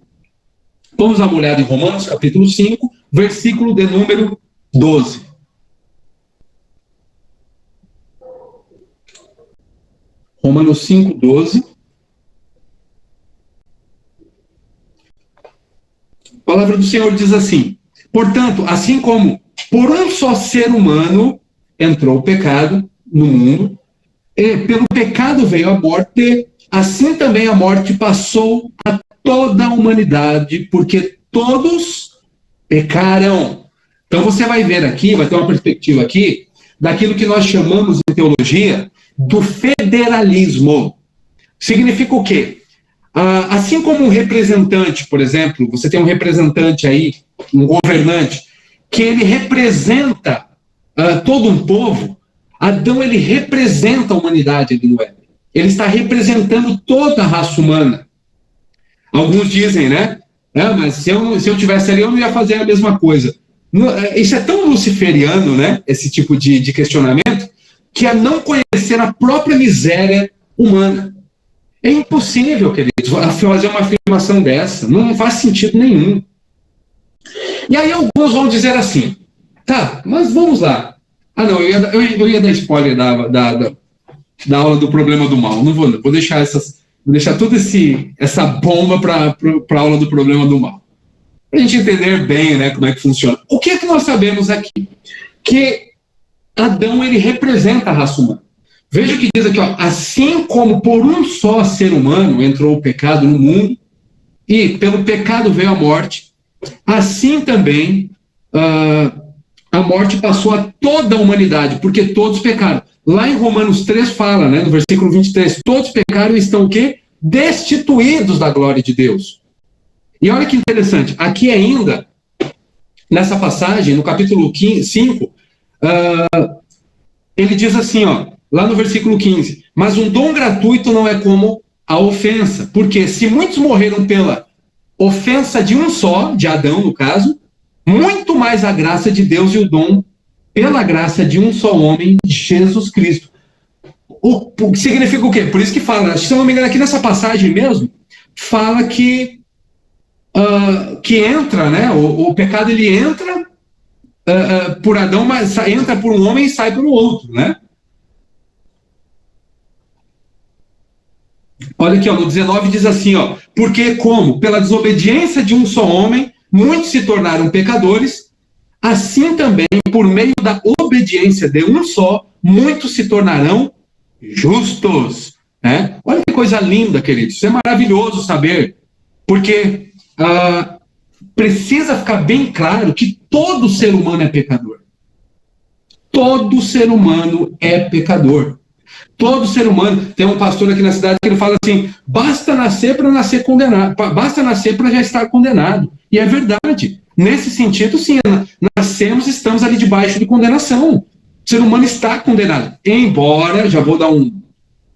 Vamos dar uma olhada em Romanos capítulo 5, versículo de número 12. Romanos 5, 12. A palavra do Senhor diz assim: portanto, assim como por um só ser humano entrou o pecado no mundo, e pelo pecado veio a morte, assim também a morte passou a toda a humanidade, porque todos pecaram. Então você vai ver aqui, vai ter uma perspectiva aqui, daquilo que nós chamamos em teologia do federalismo. Significa o quê? Assim como um representante, por exemplo, você tem um representante aí, um governante, que ele representa todo um povo. Adão, ele representa a humanidade ali no Éden. Ele está representando toda a raça humana. Alguns dizem, né? Mas se eu tivesse ali, eu não ia fazer a mesma coisa. Isso é tão luciferiano, né? Esse tipo de questionamento, que é não conhecer a própria miséria humana. É impossível, queridos, fazer uma afirmação dessa. Não faz sentido nenhum. E aí alguns vão dizer assim: tá, mas vamos lá. Não, eu ia dar spoiler da aula do problema do mal. Não vou deixar toda essa bomba para a aula do problema do mal. Para a gente entender bem, né, como é que funciona. O que é que nós sabemos aqui? Que Adão, ele representa a raça humana. Veja o que diz aqui, ó: assim como por um só ser humano entrou o pecado no mundo, e pelo pecado veio a morte, assim também a morte passou a toda a humanidade, porque todos pecaram. Lá em Romanos 3 fala, né, no versículo 23, todos pecaram e estão o quê? Destituídos da glória de Deus. E olha que interessante, aqui ainda, nessa passagem, no capítulo 5, ele diz assim, ó, lá no versículo 15, mas um dom gratuito não é como a ofensa, porque se muitos morreram pela ofensa de um só, de Adão no caso, muito mais a graça de Deus e o dom pela graça de um só homem, Jesus Cristo. O que significa o quê? Por isso que fala, se eu não me engano, aqui nessa passagem mesmo, fala que entra, né? O pecado ele entra por Adão, mas entra por um homem e sai pelo outro, né? Olha aqui, ó, no 19 diz assim, ó, porque como pela desobediência de um só homem, muitos se tornaram pecadores, assim também, por meio da obediência de um só, muitos se tornarão justos. Né? Olha que coisa linda, queridos. Isso é maravilhoso saber, porque precisa ficar bem claro que todo ser humano é pecador. Todo ser humano é pecador. Todo ser humano. Tem um pastor aqui na cidade que ele fala assim, basta nascer para nascer condenado, basta nascer para já estar condenado. E é verdade. Nesse sentido, sim, nascemos, estamos ali debaixo de condenação. O ser humano está condenado. Embora, já vou dar um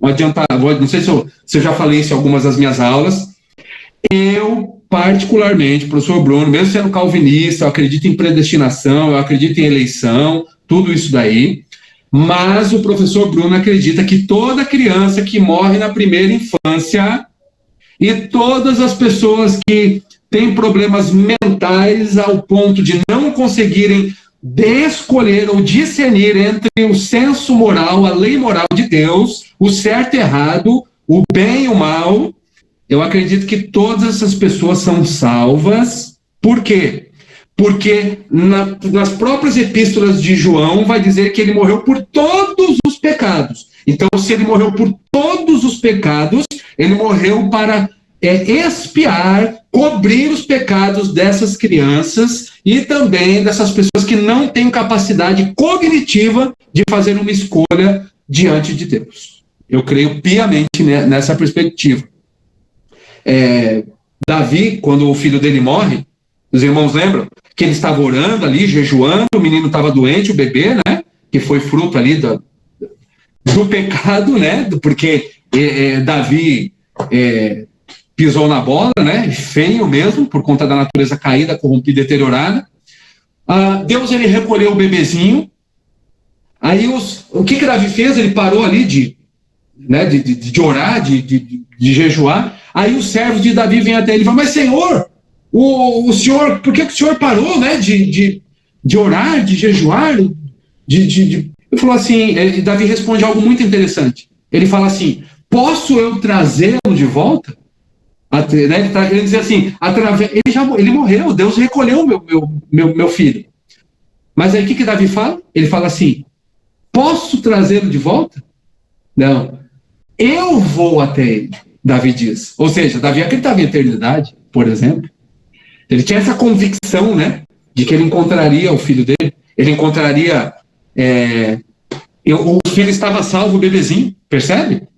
adiantado, não sei se eu já falei isso em algumas das minhas aulas, eu, particularmente, professor Bruno, mesmo sendo calvinista, eu acredito em predestinação, eu acredito em eleição, tudo isso daí, mas o professor Bruno acredita que toda criança que morre na primeira infância e todas as pessoas que têm problemas mentais ao ponto de não conseguirem escolher ou discernir entre o senso moral, a lei moral de Deus, o certo e errado, o bem e o mal, eu acredito que todas essas pessoas são salvas. Por quê? Porque nas próprias epístolas de João vai dizer que ele morreu por todos os pecados. Então, se ele morreu por todos os pecados, ele morreu para expiar, cobrir os pecados dessas crianças e também dessas pessoas que não têm capacidade cognitiva de fazer uma escolha diante de Deus. Eu creio piamente nessa perspectiva. Davi, quando o filho dele morre, os irmãos lembram que ele estava orando ali, jejuando, o menino estava doente, o bebê, né, que foi fruto ali do pecado, né, porque Davi pisou na bola, né, feio mesmo, por conta da natureza caída, corrompida e deteriorada. Deus, ele recolheu o bebezinho, aí o que Davi fez? Ele parou ali de orar, de jejuar, aí os servos de Davi vêm até ele e falam, mas Senhor, o senhor, por que o senhor parou, né, de orar, de jejuar, Ele falou assim, Davi responde algo muito interessante, ele fala assim, posso eu trazê-lo de volta? Ele diz assim, ele morreu, Deus recolheu meu filho. Mas aí o que Davi fala? Ele fala assim, posso trazê-lo de volta? Não, eu vou até ele, Davi diz. Ou seja, Davi acreditava em eternidade, por exemplo. Ele tinha essa convicção, né, de que ele encontraria o filho dele, ele encontraria, o filho estava salvo, o bebezinho, percebe?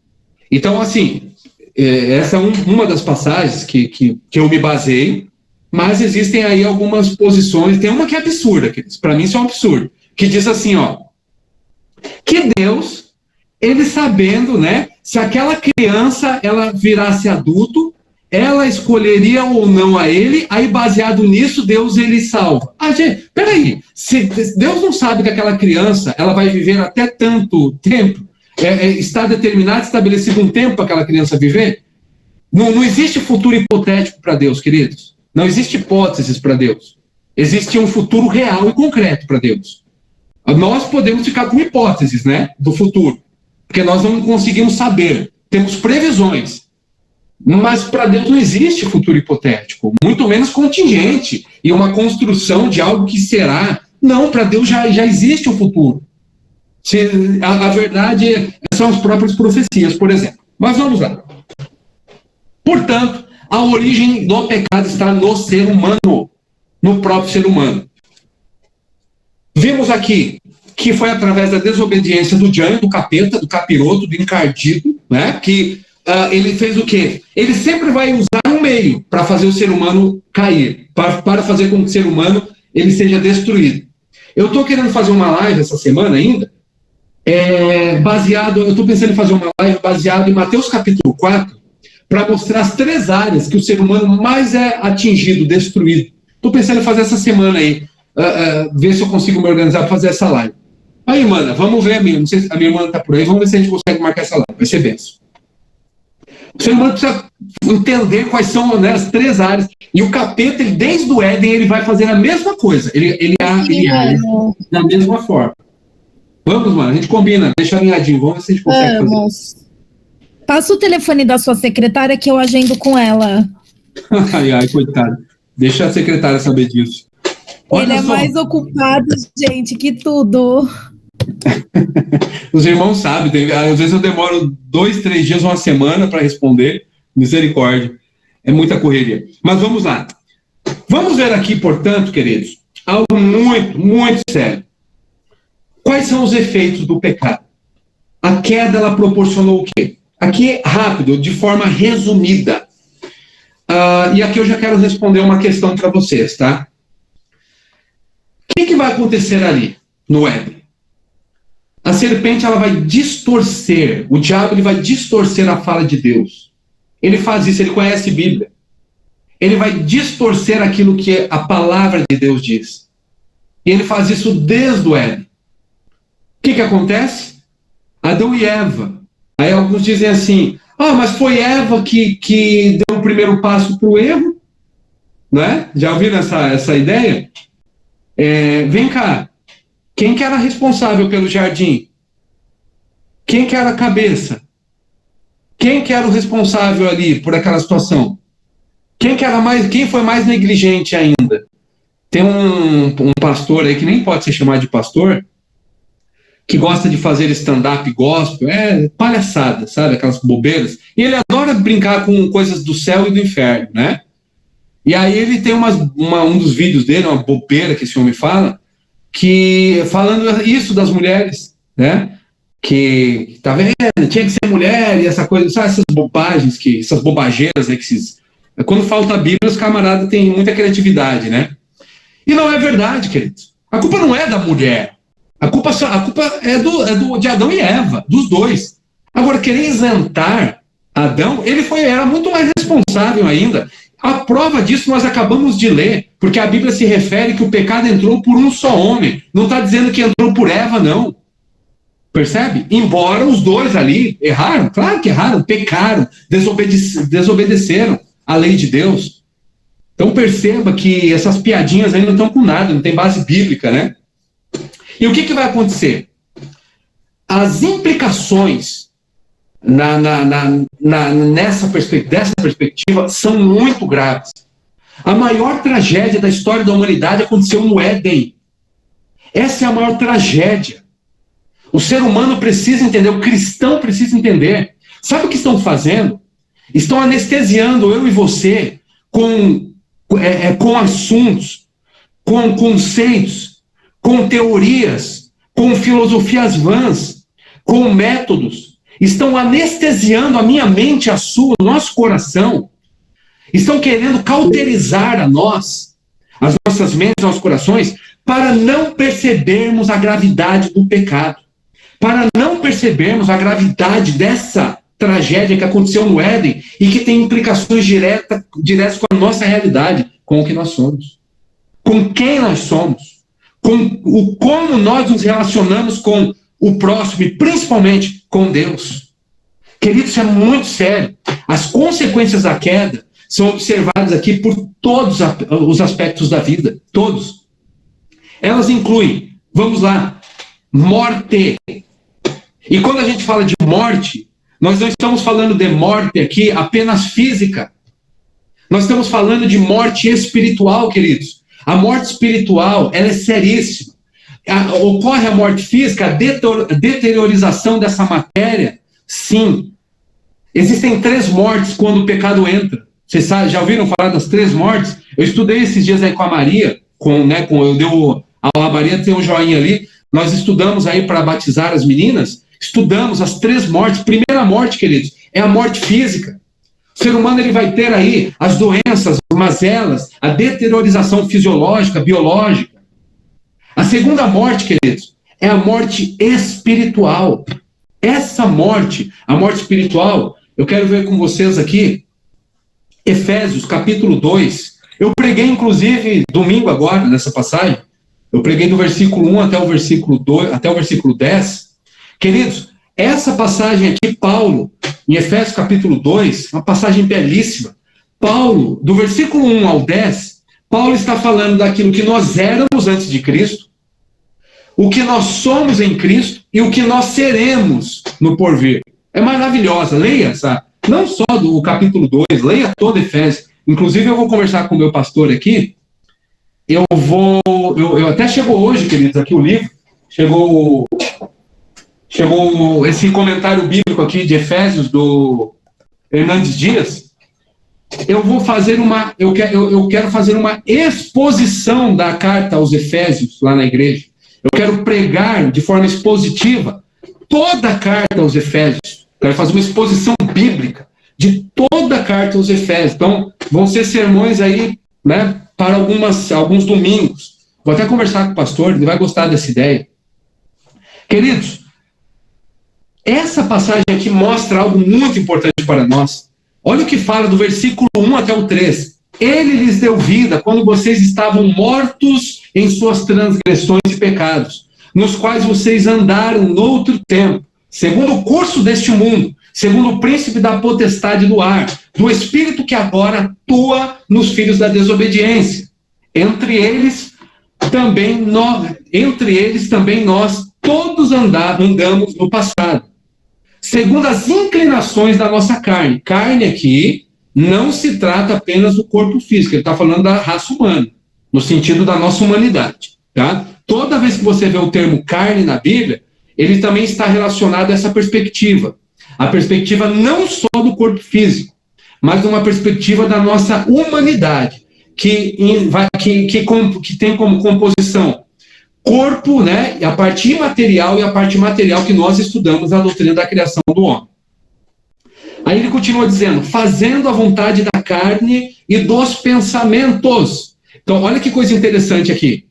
Então, assim, essa é uma das passagens que eu me baseio, mas existem aí algumas posições, tem uma que é absurda, para mim isso é um absurdo, que diz assim, ó, que Deus, ele sabendo, né, se aquela criança, ela virasse adulto, ela escolheria ou não a ele, aí baseado nisso, Deus, ele salva. Gente, peraí, se Deus não sabe que aquela criança, ela vai viver até tanto tempo, está determinado, estabelecido um tempo para aquela criança viver, não existe futuro hipotético para Deus, queridos. Não existe hipóteses para Deus. Existe um futuro real e concreto para Deus. Nós podemos ficar com hipóteses, né, do futuro, porque nós não conseguimos saber. Temos previsões. Mas para Deus não existe futuro hipotético, muito menos contingente e uma construção de algo que será. Não, para Deus já existe o futuro. A verdade são as próprias profecias, por exemplo. Mas vamos lá. Portanto, A origem do pecado está no ser humano, no próprio ser humano. Vimos aqui que foi através da desobediência do Jânio, do capeta, do capiroto, do encardido, né? Que ele fez o quê? Ele sempre vai usar um meio para fazer o ser humano cair, para fazer com que o ser humano ele seja destruído. Eu estou querendo fazer uma live essa semana ainda, eu estou pensando em fazer uma live baseado em Mateus capítulo 4, para mostrar as 3 áreas que o ser humano mais é atingido, destruído. Estou pensando em fazer essa semana aí, ver se eu consigo me organizar para fazer essa live. Aí, mana, vamos ver, não sei se a minha irmã está por aí, vamos ver se a gente consegue marcar essa live, vai ser benção. O ser humano precisa entender quais são, né, as 3 áreas. E o capeta, ele, desde o Éden, ele vai fazer a mesma coisa. Ele age da mesma forma. Vamos, mano, a gente combina, deixa alinhadinho, vamos ver se a gente consegue fazer. Passa o telefone da sua secretária que eu agendo com ela. Ai, coitado. Deixa a secretária saber disso. Ele é mais ocupado, gente, que tudo. Os irmãos sabem, às vezes eu demoro 2, 3 dias, uma semana para responder. Misericórdia. É muita correria. Mas vamos lá. Vamos ver aqui, portanto, queridos, algo muito, muito sério. Quais são os efeitos do pecado? A queda, ela proporcionou o quê? Aqui, rápido, de forma resumida. E aqui eu já quero responder uma questão para vocês, tá? O que vai acontecer ali, no Éden? A serpente, ela vai distorcer, o diabo, ele vai distorcer a fala de Deus. Ele faz isso, ele conhece a Bíblia. Ele vai distorcer aquilo que a palavra de Deus diz. E ele faz isso desde o Éden. O que acontece? Adão e Eva. Aí alguns dizem assim, mas foi Eva que deu o primeiro passo para o erro? Né? Já ouviram essa ideia? Vem cá. Quem que era responsável pelo jardim? Quem que era a cabeça? Quem que era o responsável ali por aquela situação? Quem foi mais negligente ainda? Tem um pastor aí que nem pode ser chamado de pastor, que gosta de fazer stand-up gospel, palhaçada, sabe? Aquelas bobeiras. E ele adora brincar com coisas do céu e do inferno, né? E aí ele tem um dos vídeos dele, uma bobeira que esse homem fala, que falando isso das mulheres, né? Que, tá vendo? Tinha que ser mulher e essa coisa, sabe? Essas bobagens, essas bobageiras, né? Quando falta a Bíblia, os camaradas têm muita criatividade, né? E não é verdade, queridos. A culpa não é da mulher. A culpa é de Adão e Eva, dos dois. Agora, querer isentar Adão, ele era muito mais responsável ainda. A prova disso nós acabamos de ler, porque a Bíblia se refere que o pecado entrou por um só homem. Não está dizendo que entrou por Eva, não. Percebe? Embora os dois ali erraram, claro que erraram, pecaram, desobedeceram a lei de Deus. Então perceba que essas piadinhas aí não estão com nada, não tem base bíblica, né? E o que vai acontecer? As implicações dessa perspectiva são muito graves. A maior tragédia da história da humanidade aconteceu no Éden. Essa é a maior tragédia. O ser humano precisa entender, o cristão precisa entender. Sabe o que estão fazendo? Estão anestesiando eu e você com assuntos, com conceitos, com teorias, com filosofias vãs, com métodos. Estão anestesiando a minha mente, a sua, o nosso coração. Estão querendo cauterizar a nós, as nossas mentes, nossos corações, para não percebermos a gravidade do pecado. Para não percebermos a gravidade dessa tragédia que aconteceu no Éden e que tem implicações diretas com a nossa realidade, com o que nós somos, com quem nós somos, como nós nos relacionamos com o próximo e principalmente com Deus. Queridos, isso é muito sério. As consequências da queda são observadas aqui por todos os aspectos da vida, todos. Elas incluem, vamos lá, morte. E quando a gente fala de morte, nós não estamos falando de morte aqui apenas física. Nós estamos falando de morte espiritual, queridos. A morte espiritual, ela é seríssima. Ocorre a morte física, a deteriorização dessa matéria? Sim. Existem 3 mortes quando o pecado entra. Vocês já ouviram falar das 3 mortes? Eu estudei esses dias aí com a Maria, a Maria tem um joinha ali, nós estudamos aí para batizar as meninas, estudamos as 3 mortes. Primeira morte, queridos, é a morte física. O ser humano ele vai ter aí as doenças, as mazelas, a deteriorização fisiológica, biológica. A segunda morte, queridos, é a morte espiritual. Essa morte, a morte espiritual, eu quero ver com vocês aqui, Efésios, capítulo 2. Eu preguei, inclusive, domingo agora, nessa passagem. Eu preguei do versículo 1 até o versículo 2, até o versículo 10. Queridos, essa passagem aqui, Paulo, em Efésios capítulo 2, uma passagem belíssima. Paulo, do versículo 1 ao 10, Paulo está falando daquilo que nós éramos antes de Cristo, o que nós somos em Cristo e o que nós seremos no porvir. É maravilhosa. Leia essa, não só do capítulo 2, leia todo Efésios. Inclusive, eu vou conversar com o meu pastor aqui. Eu até chegou hoje, queridos, aqui o livro. Chegou esse comentário bíblico aqui de Efésios, do Hernandes Dias. Eu quero fazer uma exposição da carta aos Efésios lá na igreja. Eu quero pregar de forma expositiva toda a carta aos Efésios. Eu quero fazer uma exposição bíblica de toda a carta aos Efésios. Então, vão ser sermões aí, né, para alguns domingos. Vou até conversar com o pastor, ele vai gostar dessa ideia. Queridos, essa passagem aqui mostra algo muito importante para nós. Olha o que fala do versículo 1 até o 3. Ele lhes deu vida quando vocês estavam mortos em suas transgressões e pecados, nos quais vocês andaram noutro tempo, segundo o curso deste mundo, segundo o príncipe da potestade do ar, do espírito que agora atua nos filhos da desobediência. Entre eles também nós todos andamos no passado, segundo as inclinações da nossa carne. Carne aqui não se trata apenas do corpo físico, ele está falando da raça humana, no sentido da nossa humanidade. Tá? Toda vez que você vê o termo carne na Bíblia, ele também está relacionado a essa perspectiva. A perspectiva não só do corpo físico, mas uma perspectiva da nossa humanidade, que tem como composição corpo, né, a parte imaterial e a parte material que nós estudamos na doutrina da criação do homem. Aí ele continua dizendo, fazendo a vontade da carne e dos pensamentos. Então, olha que coisa interessante aqui.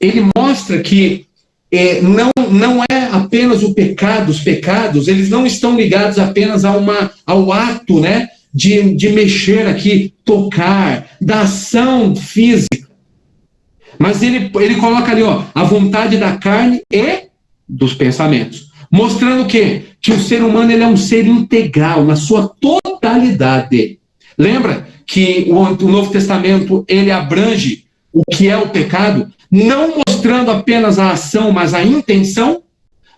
Ele mostra que não é apenas o pecado, os pecados, eles não estão ligados apenas ao ato, né, de mexer aqui, tocar, da ação física. Mas ele coloca ali, ó, a vontade da carne e dos pensamentos. Mostrando o quê? Que o ser humano ele é um ser integral, na sua totalidade. Lembra que o Novo Testamento ele abrange o que é o pecado, não mostrando apenas a ação, mas a intenção,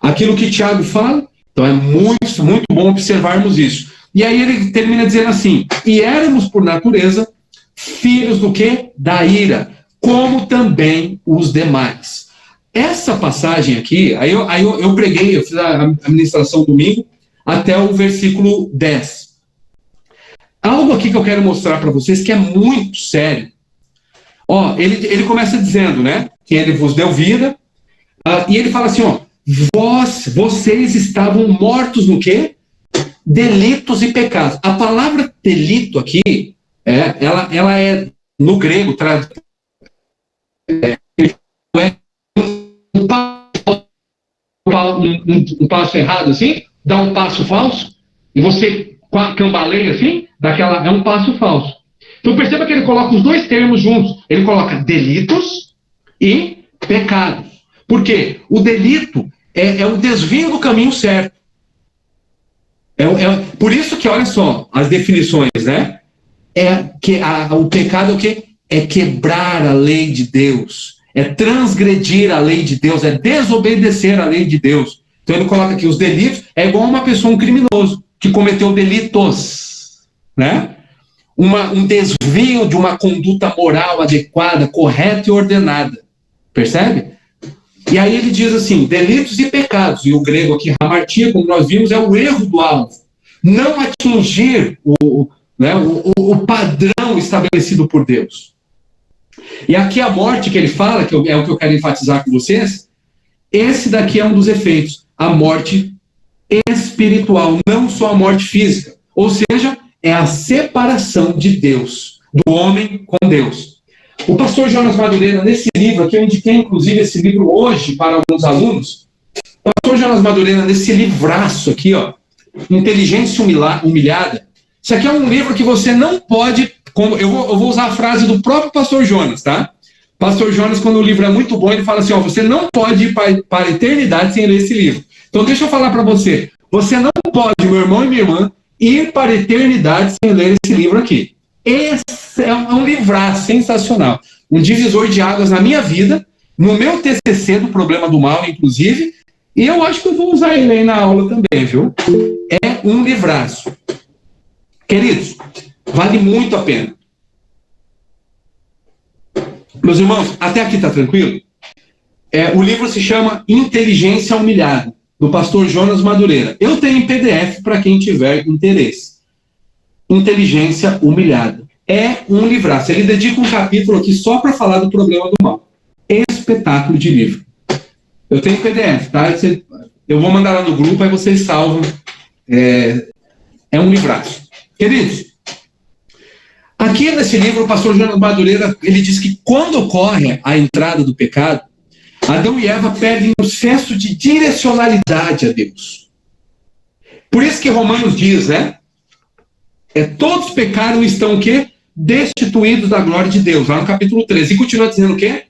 aquilo que Tiago fala. Então é muito, muito bom observarmos isso. E aí ele termina dizendo assim, e éramos por natureza filhos do quê? Da ira, como também os demais. Essa passagem aqui, aí eu preguei, eu fiz a ministração domingo, até o versículo 10. Algo aqui que eu quero mostrar para vocês que é muito sério. Ó, ele começa dizendo, né, que ele vos deu vida, e ele fala assim, ó, vocês estavam mortos no quê? Delitos e pecados. A palavra delito aqui, ela é, no grego, um passo errado assim, dá um passo falso, e você cambaleia assim, é um passo falso. Então perceba que ele coloca os dois termos juntos. Ele coloca delitos e pecados. Por quê? O delito é o desvio do caminho certo. Por isso que, olha só, as definições, né? O pecado é o quê? É quebrar a lei de Deus. É transgredir a lei de Deus. É desobedecer a lei de Deus. Então ele coloca aqui, os delitos é igual a uma pessoa, um criminoso, que cometeu delitos, né? Um desvio de uma conduta moral adequada, correta e ordenada. Percebe? E aí ele diz assim, delitos e pecados. E o grego aqui, hamartia, como nós vimos, é o erro do alvo. Não atingir né? O padrão estabelecido por Deus. E aqui a morte que ele fala, que é o que eu quero enfatizar com vocês, esse daqui é um dos efeitos, a morte espiritual, não só a morte física. Ou seja, é a separação de Deus, do homem com Deus. O pastor Jonas Madureira, nesse livro aqui, eu indiquei inclusive esse livro hoje para alguns alunos. O pastor Jonas Madureira, nesse livraço aqui, ó, Inteligência Humilhada, isso aqui é um livro que você não pode... Eu vou usar a frase do próprio pastor Jonas, tá? Pastor Jonas, quando o livro é muito bom, ele fala assim, ó, você não pode ir para a eternidade sem ler esse livro. Então deixa eu falar para você, você não pode, meu irmão e minha irmã, ir para a eternidade sem ler esse livro aqui. Esse é um livraço sensacional, um divisor de águas na minha vida, no meu TCC do Problema do Mal, inclusive, e eu acho que eu vou usar ele aí na aula também, viu? É um livraço. Queridos, vale muito a pena. Meus irmãos, até aqui está tranquilo? O livro se chama Inteligência Humilhada, do pastor Jonas Madureira. Eu tenho em PDF para quem tiver interesse. Inteligência Humilhada. É um livraço. Ele dedica um capítulo aqui só para falar do problema do mal. Espetáculo de livro. Eu tenho PDF, tá? Eu vou mandar lá no grupo, aí vocês salvam. É um livraço. Queridos, aqui nesse livro, o pastor Jonas Madureira, ele diz que quando ocorre a entrada do pecado, Adão e Eva perdem o senso de direcionalidade a Deus. Por isso que Romanos diz, né? Todos pecaram e estão o quê? Destituídos da glória de Deus, lá no capítulo 13. E continua dizendo o quê?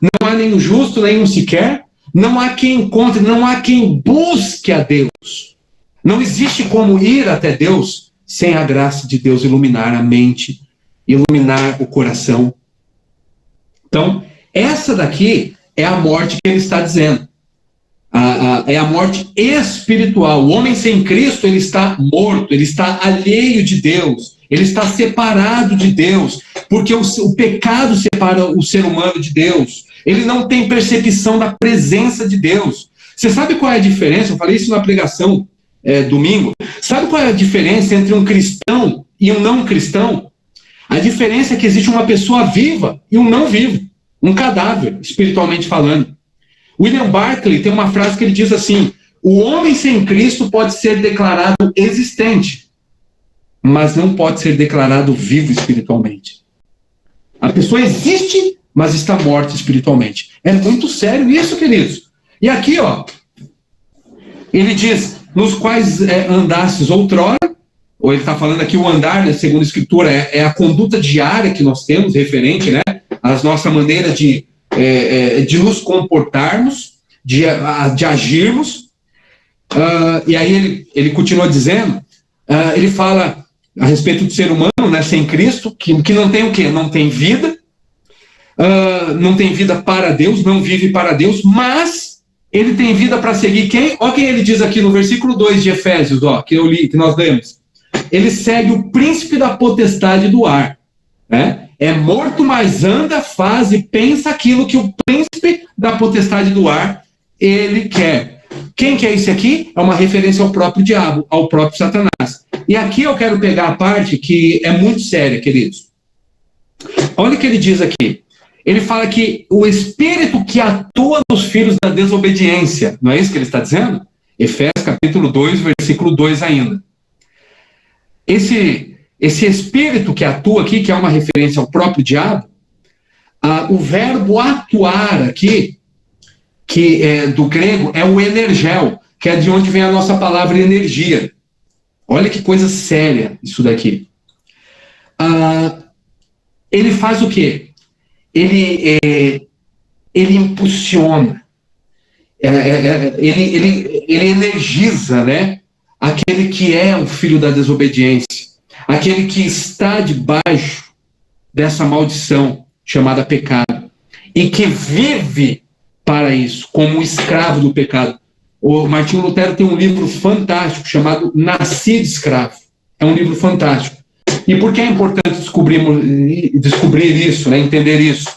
Não há nenhum justo, nenhum sequer, não há quem encontre, não há quem busque a Deus. Não existe como ir até Deus sem a graça de Deus iluminar a mente, iluminar o coração. Então, essa daqui é a morte que ele está dizendo. É a morte espiritual. O homem sem Cristo, ele está morto, ele está alheio de Deus, ele está separado de Deus, porque o pecado separa o ser humano de Deus. Ele não tem percepção da presença de Deus. Você sabe qual é a diferença? Eu falei isso na pregação domingo. Sabe qual é a diferença entre um cristão e um não cristão? A diferença é que existe uma pessoa viva e um não vivo, um cadáver, espiritualmente falando. William Barclay tem uma frase que ele diz assim: o homem sem Cristo pode ser declarado existente, mas não pode ser declarado vivo espiritualmente. A pessoa existe, mas está morta espiritualmente. É muito sério isso, queridos. E aqui, ó, ele diz, nos quais andastes outrora, ou ele está falando aqui o andar, né, segundo a Escritura, é a conduta diária que nós temos, referente, né, à nossa maneira de nos comportarmos, de agirmos. E aí ele continua dizendo, ele fala a respeito do ser humano, né, sem Cristo, que não tem o quê? Não tem vida, não tem vida para Deus, não vive para Deus, mas ele tem vida para seguir quem? Olha quem ele diz aqui no versículo 2 de Efésios, ó, que eu li, que nós lemos. Ele segue o príncipe da potestade do ar, né? É morto, mas anda, faz e pensa aquilo que o príncipe da potestade do ar, ele quer. Quem que é esse aqui? É uma referência ao próprio diabo, ao próprio Satanás. E aqui eu quero pegar a parte que é muito séria, queridos. Olha o que ele diz aqui. Ele fala que o espírito que atua nos filhos da desobediência, não é isso que ele está dizendo? Efésios capítulo 2, versículo 2 ainda. Esse espírito que atua aqui, que é uma referência ao próprio diabo, o verbo atuar aqui, que é do grego, é o energel, que é de onde vem a nossa palavra energia. Olha que coisa séria isso daqui. Ele faz o quê? Ele impulsiona, ele energiza, né? Aquele que é o filho da desobediência, aquele que está debaixo dessa maldição chamada pecado, e que vive para isso, como um escravo do pecado. O Martinho Lutero tem um livro fantástico chamado Nasci de Escravo. É um livro fantástico. E por que é importante descobrir isso, né, entender isso?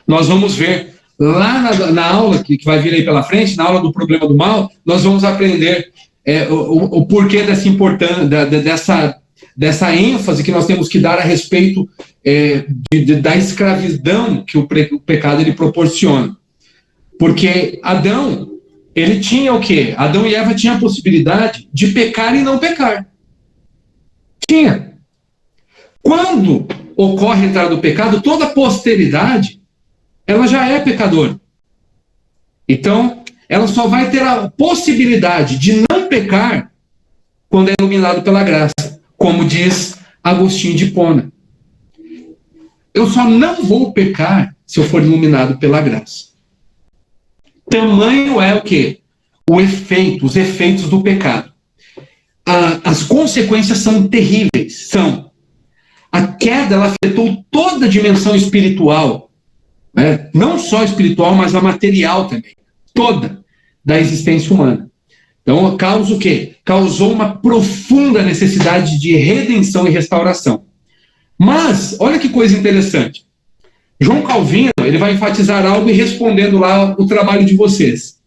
Nós vamos ver lá na aula que vai vir aí pela frente, na aula do problema do mal, nós vamos aprender o porquê dessa importância, dessa ênfase que nós temos que dar a respeito da escravidão que o pecado ele proporciona. Porque Adão, ele tinha o quê? Adão e Eva tinham a possibilidade de pecar e não pecar. Tinha. Quando ocorre a entrada do pecado, toda a posteridade, ela já é pecadora. Então, ela só vai ter a possibilidade de não pecar quando é iluminado pela graça, como diz Agostinho de Hipona. Eu só não vou pecar se eu for iluminado pela graça. Tamanho é o quê? Os efeitos do pecado. As consequências são terríveis. A queda, ela afetou toda a dimensão espiritual, né? Não só espiritual, mas a material também. Toda da existência humana. Então, causa o quê? Causou uma profunda necessidade de redenção e restauração. Mas, olha que coisa interessante. João Calvino, ele vai enfatizar algo e respondendo lá o trabalho de vocês.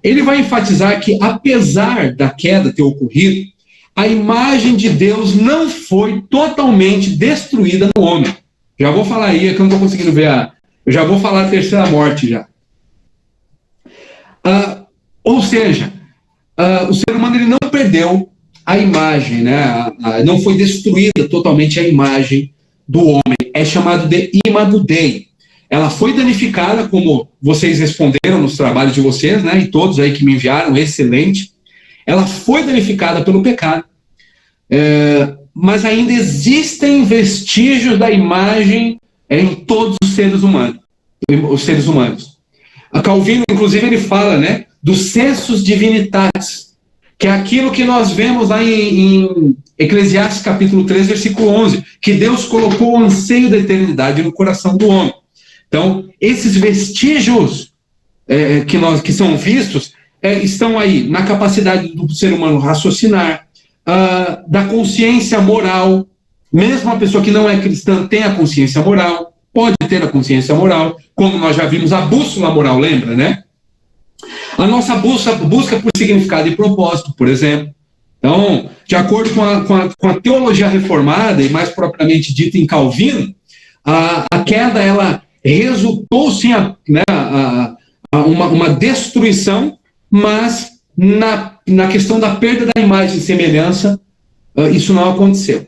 Ele vai enfatizar que, apesar da queda ter ocorrido, a imagem de Deus não foi totalmente destruída no homem. Já vou falar aí, é que eu não estou conseguindo ver eu já vou falar a terceira morte já. Ou seja, o ser humano ele não perdeu a imagem, né? Não foi destruída totalmente a imagem do homem. É chamado de image Dei. Ela foi danificada, como vocês responderam nos trabalhos de vocês, né? E todos aí que me enviaram, excelente. Ela foi danificada pelo pecado. Mas ainda existem vestígios da imagem em todos os seres humanos. A Calvino, inclusive, ele fala, né, dos sensus divinitatis, que é aquilo que nós vemos lá em Eclesiastes capítulo 3, versículo 11, que Deus colocou o anseio da eternidade no coração do homem. Então, esses vestígios que são vistos estão aí na capacidade do ser humano raciocinar, da consciência moral. Mesmo a pessoa que não é cristã tem a consciência moral, pode ter a consciência moral, como nós já vimos a bússola moral, lembra, né? A nossa busca por significado e propósito, por exemplo. Então, de acordo com a teologia reformada, e mais propriamente dita em Calvino, a queda, ela resultou, sim, uma destruição, mas na questão da perda da imagem e semelhança, isso não aconteceu.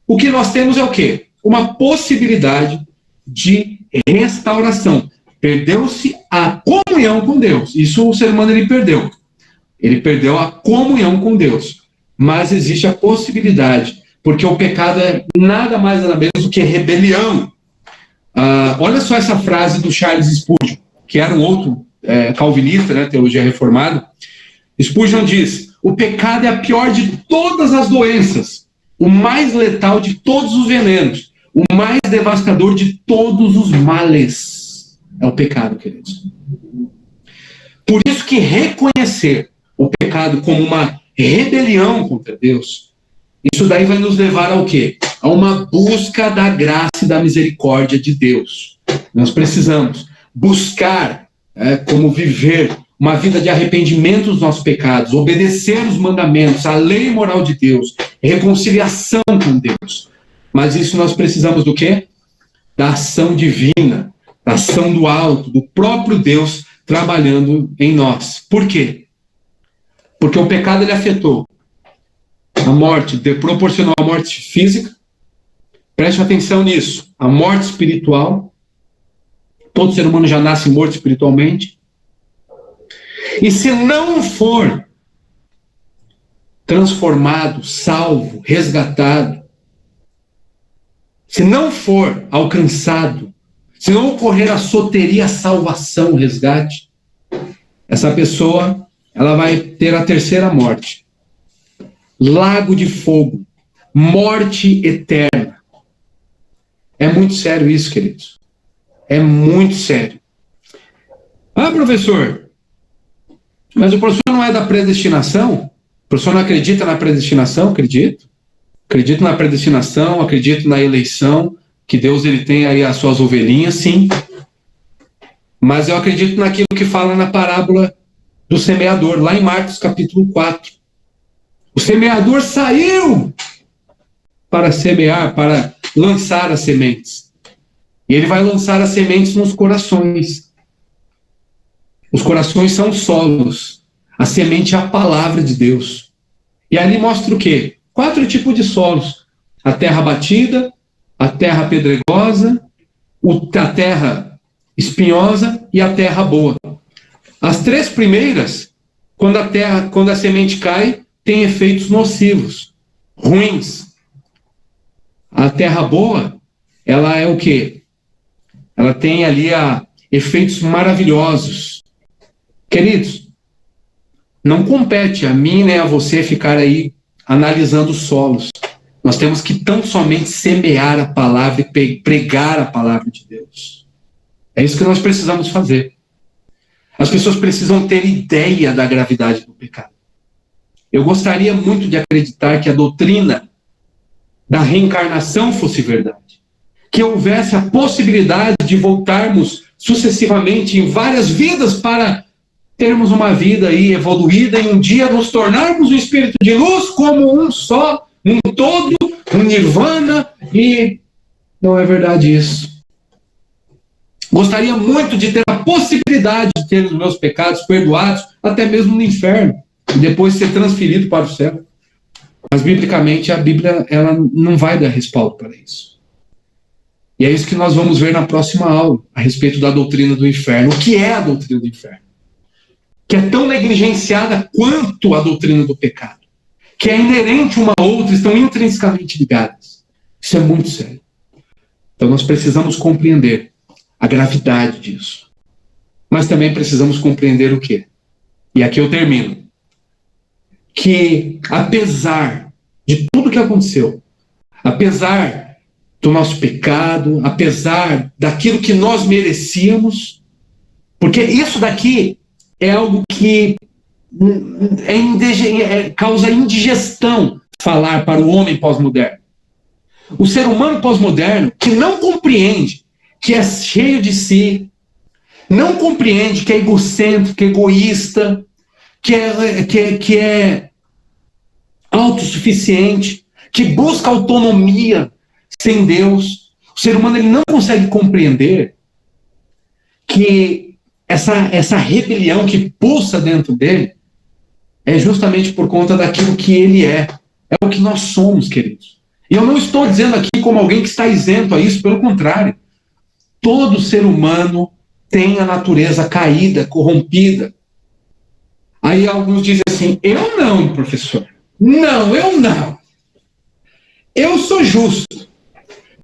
O que nós temos é o quê? Uma possibilidade de restauração. Perdeu-se a comunhão com Deus. Isso o ser humano ele perdeu. Ele perdeu a comunhão com Deus. Mas existe a possibilidade, porque o pecado é nada mais nada menos do que rebelião. Olha só essa frase do Charles Spurgeon, que era um outro calvinista, né, teologia reformada. Spurgeon diz: o pecado é a pior de todas as doenças, o mais letal de todos os venenos, o mais devastador de todos os males. É o pecado, queridos. Por isso que reconhecer o pecado como uma rebelião contra Deus, isso daí vai nos levar ao quê? A uma busca da graça e da misericórdia de Deus. Nós precisamos buscar como viver uma vida de arrependimento dos nossos pecados, obedecer os mandamentos, a lei moral de Deus, reconciliação com Deus. Mas isso nós precisamos do quê? Da ação divina, da ação do alto, do próprio Deus trabalhando em nós. Por quê? Porque o pecado ele afetou a morte, proporcionou a morte física. Preste atenção nisso. A morte espiritual. Todo ser humano já nasce morto espiritualmente. E se não for transformado, salvo, resgatado, se não for alcançado, se não ocorrer a soteria, a salvação, o resgate, essa pessoa ela vai ter a terceira morte. Lago de fogo, morte eterna. É muito sério isso, queridos. É muito sério. Professor, mas o professor não é da predestinação? O professor não acredita na predestinação? Acredito. Acredito na predestinação, acredito na eleição, que Deus ele tem aí as suas ovelhinhas, sim. Mas eu acredito naquilo que fala na parábola do semeador, lá em Marcos capítulo 4. O semeador saiu para semear, para lançar as sementes. E ele vai lançar as sementes nos corações. Os corações são solos. A semente é a palavra de Deus. E ali mostra o quê? 4 tipos de solos. A terra batida, a terra pedregosa, a terra espinhosa e a terra boa. As 3 primeiras, quando a semente cai, tem efeitos nocivos, ruins. A terra boa, ela é o quê? Ela tem ali efeitos maravilhosos. Queridos, não compete a mim nem a você ficar aí analisando os solos. Nós temos que tão somente semear a palavra e pregar a palavra de Deus. É isso que nós precisamos fazer. As pessoas precisam ter ideia da gravidade do pecado. Eu gostaria muito de acreditar que a doutrina da reencarnação fosse verdade. Que houvesse a possibilidade de voltarmos sucessivamente em várias vidas para termos uma vida aí evoluída e um dia nos tornarmos um espírito de luz como um só, um todo, um nirvana, e não é verdade isso. Gostaria muito de ter a possibilidade de ter os meus pecados perdoados, até mesmo no inferno, e depois ser transferido para o céu. Mas, biblicamente, a Bíblia ela não vai dar respaldo para isso. E é isso que nós vamos ver na próxima aula, a respeito da doutrina do inferno. O que é a doutrina do inferno? Que é tão negligenciada quanto a doutrina do pecado. Que é inerente uma a outra, estão intrinsecamente ligadas. Isso é muito sério. Então, nós precisamos compreender a gravidade disso. Mas também precisamos compreender o quê? E aqui eu termino. Que, apesar de tudo que aconteceu, apesar do nosso pecado, apesar daquilo que nós merecíamos, porque isso daqui é algo que causa indigestão falar para o homem pós-moderno. O ser humano pós-moderno que não compreende que é cheio de si, não compreende que é egocêntrico, egoísta, que é autossuficiente, que busca autonomia sem Deus. O ser humano ele não consegue compreender que essa rebelião que pulsa dentro dele é justamente por conta daquilo que ele é. É o que nós somos, queridos. E eu não estou dizendo aqui como alguém que está isento a isso, pelo contrário. Todo ser humano tem a natureza caída, corrompida. Aí alguns dizem assim, eu não, professor. Não, eu não. Eu sou justo.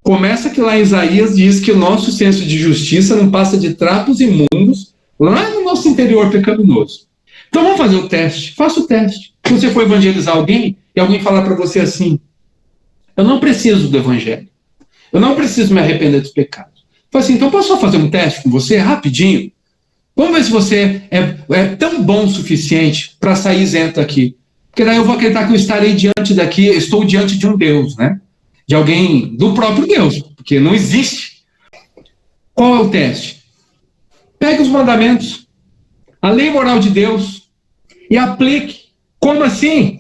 Começa que lá em Isaías diz que o nosso senso de justiça não passa de trapos imundos lá no nosso interior pecaminoso. Então vamos fazer o teste. Faça o teste. Se você for evangelizar alguém e alguém falar para você assim, eu não preciso do evangelho. Eu não preciso me arrepender dos pecados. Fala assim, então posso só fazer um teste com você, rapidinho? Vamos ver se você é tão bom o suficiente para sair isento aqui. Porque daí eu vou acreditar que eu estou diante de um Deus, né? De alguém, do próprio Deus, porque não existe. Qual é o teste? Pegue os mandamentos, a lei moral de Deus e aplique. Como assim?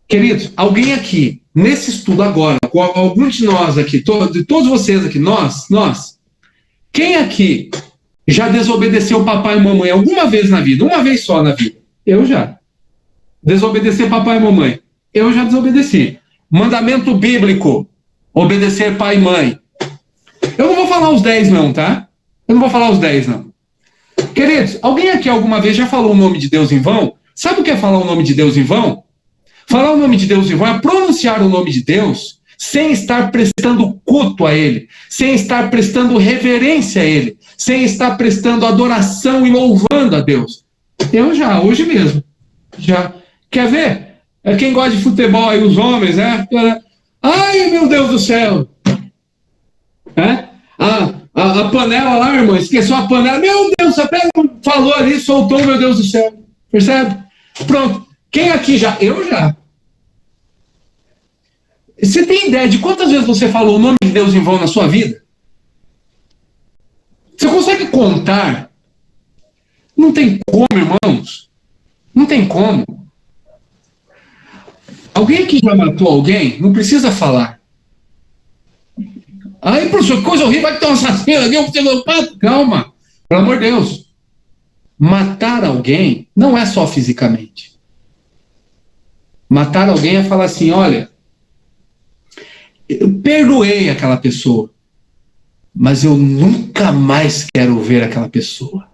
Queridos, alguém aqui, nesse estudo agora, algum de nós aqui, de todos vocês aqui, nós, quem aqui já desobedeceu papai e mamãe alguma vez na vida? Uma vez só na vida? Eu já. Desobedecer papai e mamãe? Eu já desobedeci. Mandamento bíblico, obedecer pai e mãe. Eu não vou falar os 10 não, tá? Eu não vou falar os 10 não. Queridos, alguém aqui alguma vez já falou o nome de Deus em vão? Sabe o que é falar o nome de Deus em vão? Falar o nome de Deus em vão é pronunciar o nome de Deus sem estar prestando culto a Ele, sem estar prestando reverência a Ele, sem estar prestando adoração e louvando a Deus. Eu já, hoje mesmo. Já. Quer ver? Quem gosta de futebol aí, os homens, né? Ai, meu Deus do céu! A panela lá, irmão, esqueceu a panela. Meu Deus, você falou ali, soltou, meu Deus do céu. Percebe? Pronto. Quem aqui já? Eu já. Você tem ideia de quantas vezes você falou o nome de Deus em vão na sua vida? Você consegue contar? Não tem como, irmãos. Não tem como. Alguém aqui já matou alguém? Não precisa falar. Aí, professor, coisa horrível, vai ter um assassino, alguém um psicopata. Calma, pelo amor de Deus. Matar alguém não é só fisicamente. Matar alguém é falar assim, olha, eu perdoei aquela pessoa, mas eu nunca mais quero ver aquela pessoa.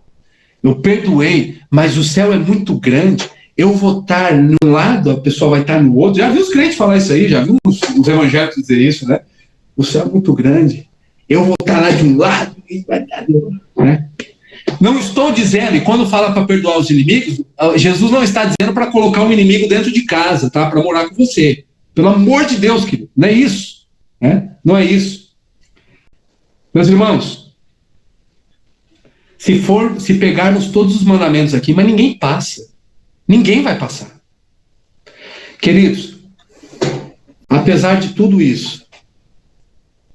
Eu perdoei, mas o céu é muito grande. Eu vou estar num lado, a pessoa vai estar no outro. Já viu os crentes falar isso aí? Já viu os evangélicos dizer isso, né? O céu é muito grande. Eu vou estar lá de um lado e vai estar do outro, né? Não estou dizendo, e quando fala para perdoar os inimigos, Jesus não está dizendo para colocar um inimigo dentro de casa, tá? Para morar com você. Pelo amor de Deus, querido. Não é isso. Né? Não é isso. Meus irmãos, se pegarmos todos os mandamentos aqui, mas ninguém passa. Ninguém vai passar. Queridos, apesar de tudo isso,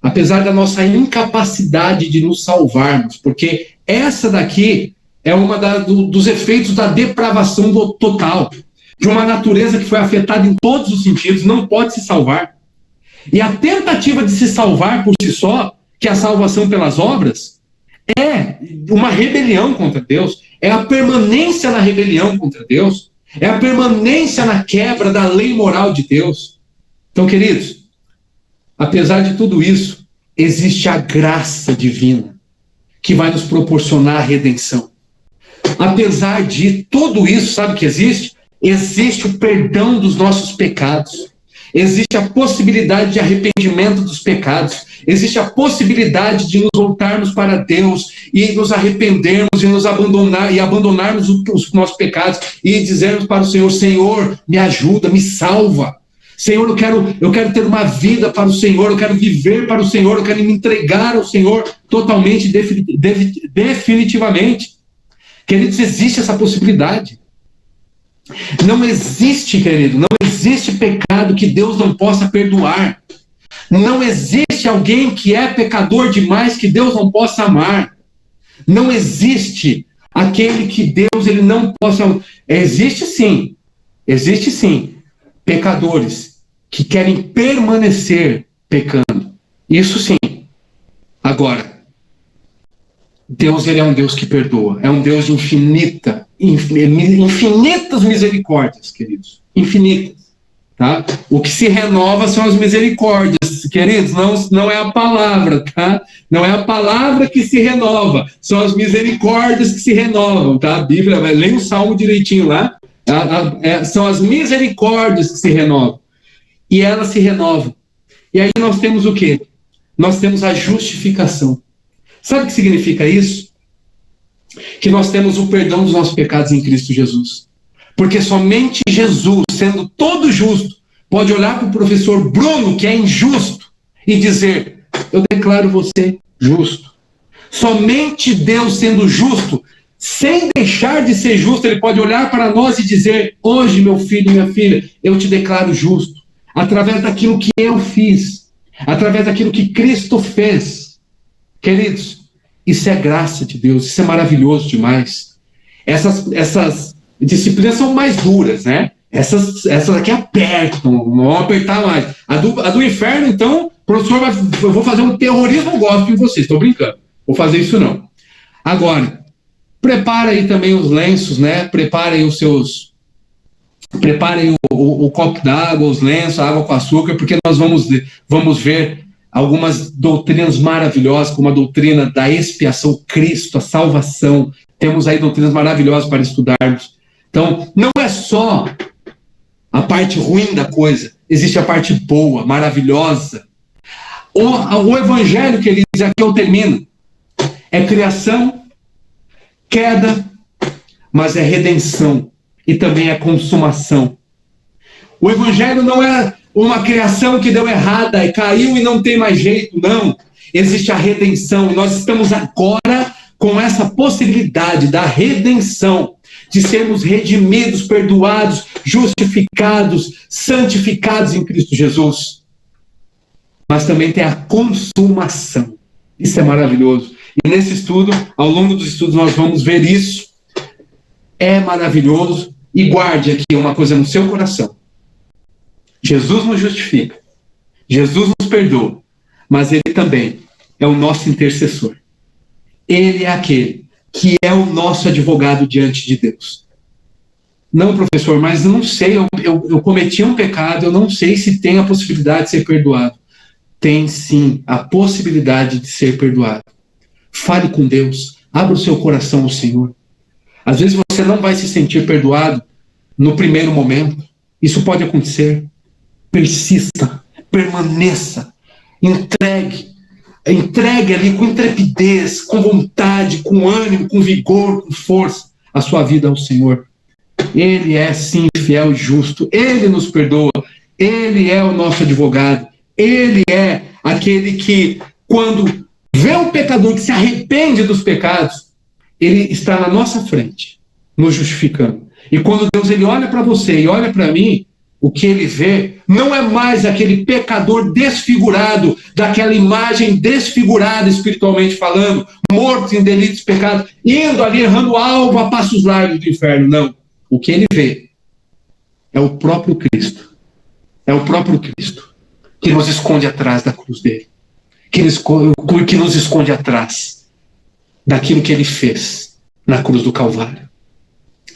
apesar da nossa incapacidade de nos salvarmos, porque essa daqui é uma dos efeitos da depravação total, de uma natureza que foi afetada em todos os sentidos, não pode se salvar. E a tentativa de se salvar por si só, que é a salvação pelas obras, é uma rebelião contra Deus, é a permanência na rebelião contra Deus, é a permanência na quebra da lei moral de Deus. Então, queridos, apesar de tudo isso, existe a graça divina que vai nos proporcionar a redenção. Apesar de tudo isso, sabe o que existe? Existe o perdão dos nossos pecados. Existe a possibilidade de arrependimento dos pecados. Existe a possibilidade de nos voltarmos para Deus e nos arrependermos e nos abandonarmos os nossos pecados e dizermos para o Senhor, Senhor, me ajuda, me salva. Senhor, eu quero ter uma vida para o Senhor, eu quero viver para o Senhor, eu quero me entregar ao Senhor totalmente, definitivamente. Queridos, existe essa possibilidade. Não existe, querido, não existe pecado que Deus não possa perdoar. Não existe alguém que é pecador demais que Deus não possa amar. Não existe aquele que Deus ele não possa... Existe sim, pecadores que querem permanecer pecando. Isso sim. Agora, Deus ele é um Deus que perdoa, é um Deus de infinitas misericórdias, queridos, infinitas, tá? O que se renova são as misericórdias, queridos, não é a palavra, tá? Não é a palavra que se renova, são as misericórdias que se renovam, tá? A Bíblia, lê o Salmo direitinho lá, são as misericórdias que se renovam, e elas se renovam. E aí nós temos o quê? Nós temos a justificação. Sabe o que significa isso? Que nós temos o perdão dos nossos pecados em Cristo Jesus. Porque somente Jesus, sendo todo justo, pode olhar para o professor Bruno, que é injusto, e dizer, eu declaro você justo. Somente Deus, sendo justo, sem deixar de ser justo, ele pode olhar para nós e dizer, hoje, meu filho e minha filha, eu te declaro justo. Através daquilo que eu fiz, através daquilo que Cristo fez. Queridos, isso é graça de Deus, isso é maravilhoso demais. Essas disciplinas são mais duras, né? Essas aqui apertam, não vão apertar mais. A do inferno, então, professor, eu vou fazer um terrorismo gospel em vocês, estou brincando. Vou fazer isso não. Agora, prepara aí também os lenços, né? Preparem o copo d'água, os lenços, a água com açúcar, porque nós vamos ver algumas doutrinas maravilhosas, como a doutrina da expiação, Cristo, a salvação. Temos aí doutrinas maravilhosas para estudarmos. Então, não é só a parte ruim da coisa, existe a parte boa, maravilhosa. O evangelho, queridos, aqui eu termino, é criação, queda, mas é redenção e também é consumação. O evangelho não é uma criação que deu errada, caiu e não tem mais jeito, não. Existe a redenção, e nós estamos agora com essa possibilidade da redenção, de sermos redimidos, perdoados, justificados, santificados em Cristo Jesus. Mas também tem a consumação. Isso é maravilhoso. E nesse estudo, ao longo dos estudos, nós vamos ver isso. É maravilhoso. E guarde aqui uma coisa no seu coração. Jesus nos justifica, Jesus nos perdoa, mas Ele também é o nosso intercessor. Ele é aquele que é o nosso advogado diante de Deus. Não, professor, mas não sei, eu cometi um pecado, eu não sei se tem a possibilidade de ser perdoado. Tem sim a possibilidade de ser perdoado. Fale com Deus, abra o seu coração ao Senhor. Às vezes você não vai se sentir perdoado no primeiro momento. Isso pode acontecer. Persista, permaneça, entregue ali com intrepidez, com vontade, com ânimo, com vigor, com força, a sua vida ao Senhor. Ele é sim fiel e justo, Ele nos perdoa, Ele é o nosso advogado, Ele é aquele que, quando vê um pecador que se arrepende dos pecados, Ele está na nossa frente, nos justificando. E quando Deus ele olha para você e olha para mim, o que Ele vê não é mais aquele pecador desfigurado, daquela imagem desfigurada espiritualmente falando, morto em delitos e pecados, indo ali errando o alvo a passos largos do inferno. Não. O que Ele vê é o próprio Cristo. É o próprio Cristo que nos esconde atrás da cruz dele. Que nos esconde atrás daquilo que Ele fez na cruz do Calvário.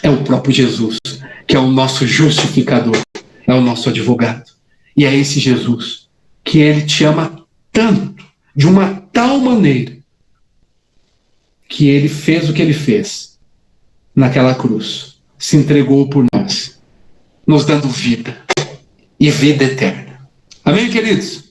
É o próprio Jesus, que é o nosso justificador, é o nosso advogado. E é esse Jesus que Ele te ama tanto, de uma tal maneira, que Ele fez o que Ele fez naquela cruz. Se entregou por nós, nos dando vida e vida eterna. Amém, queridos?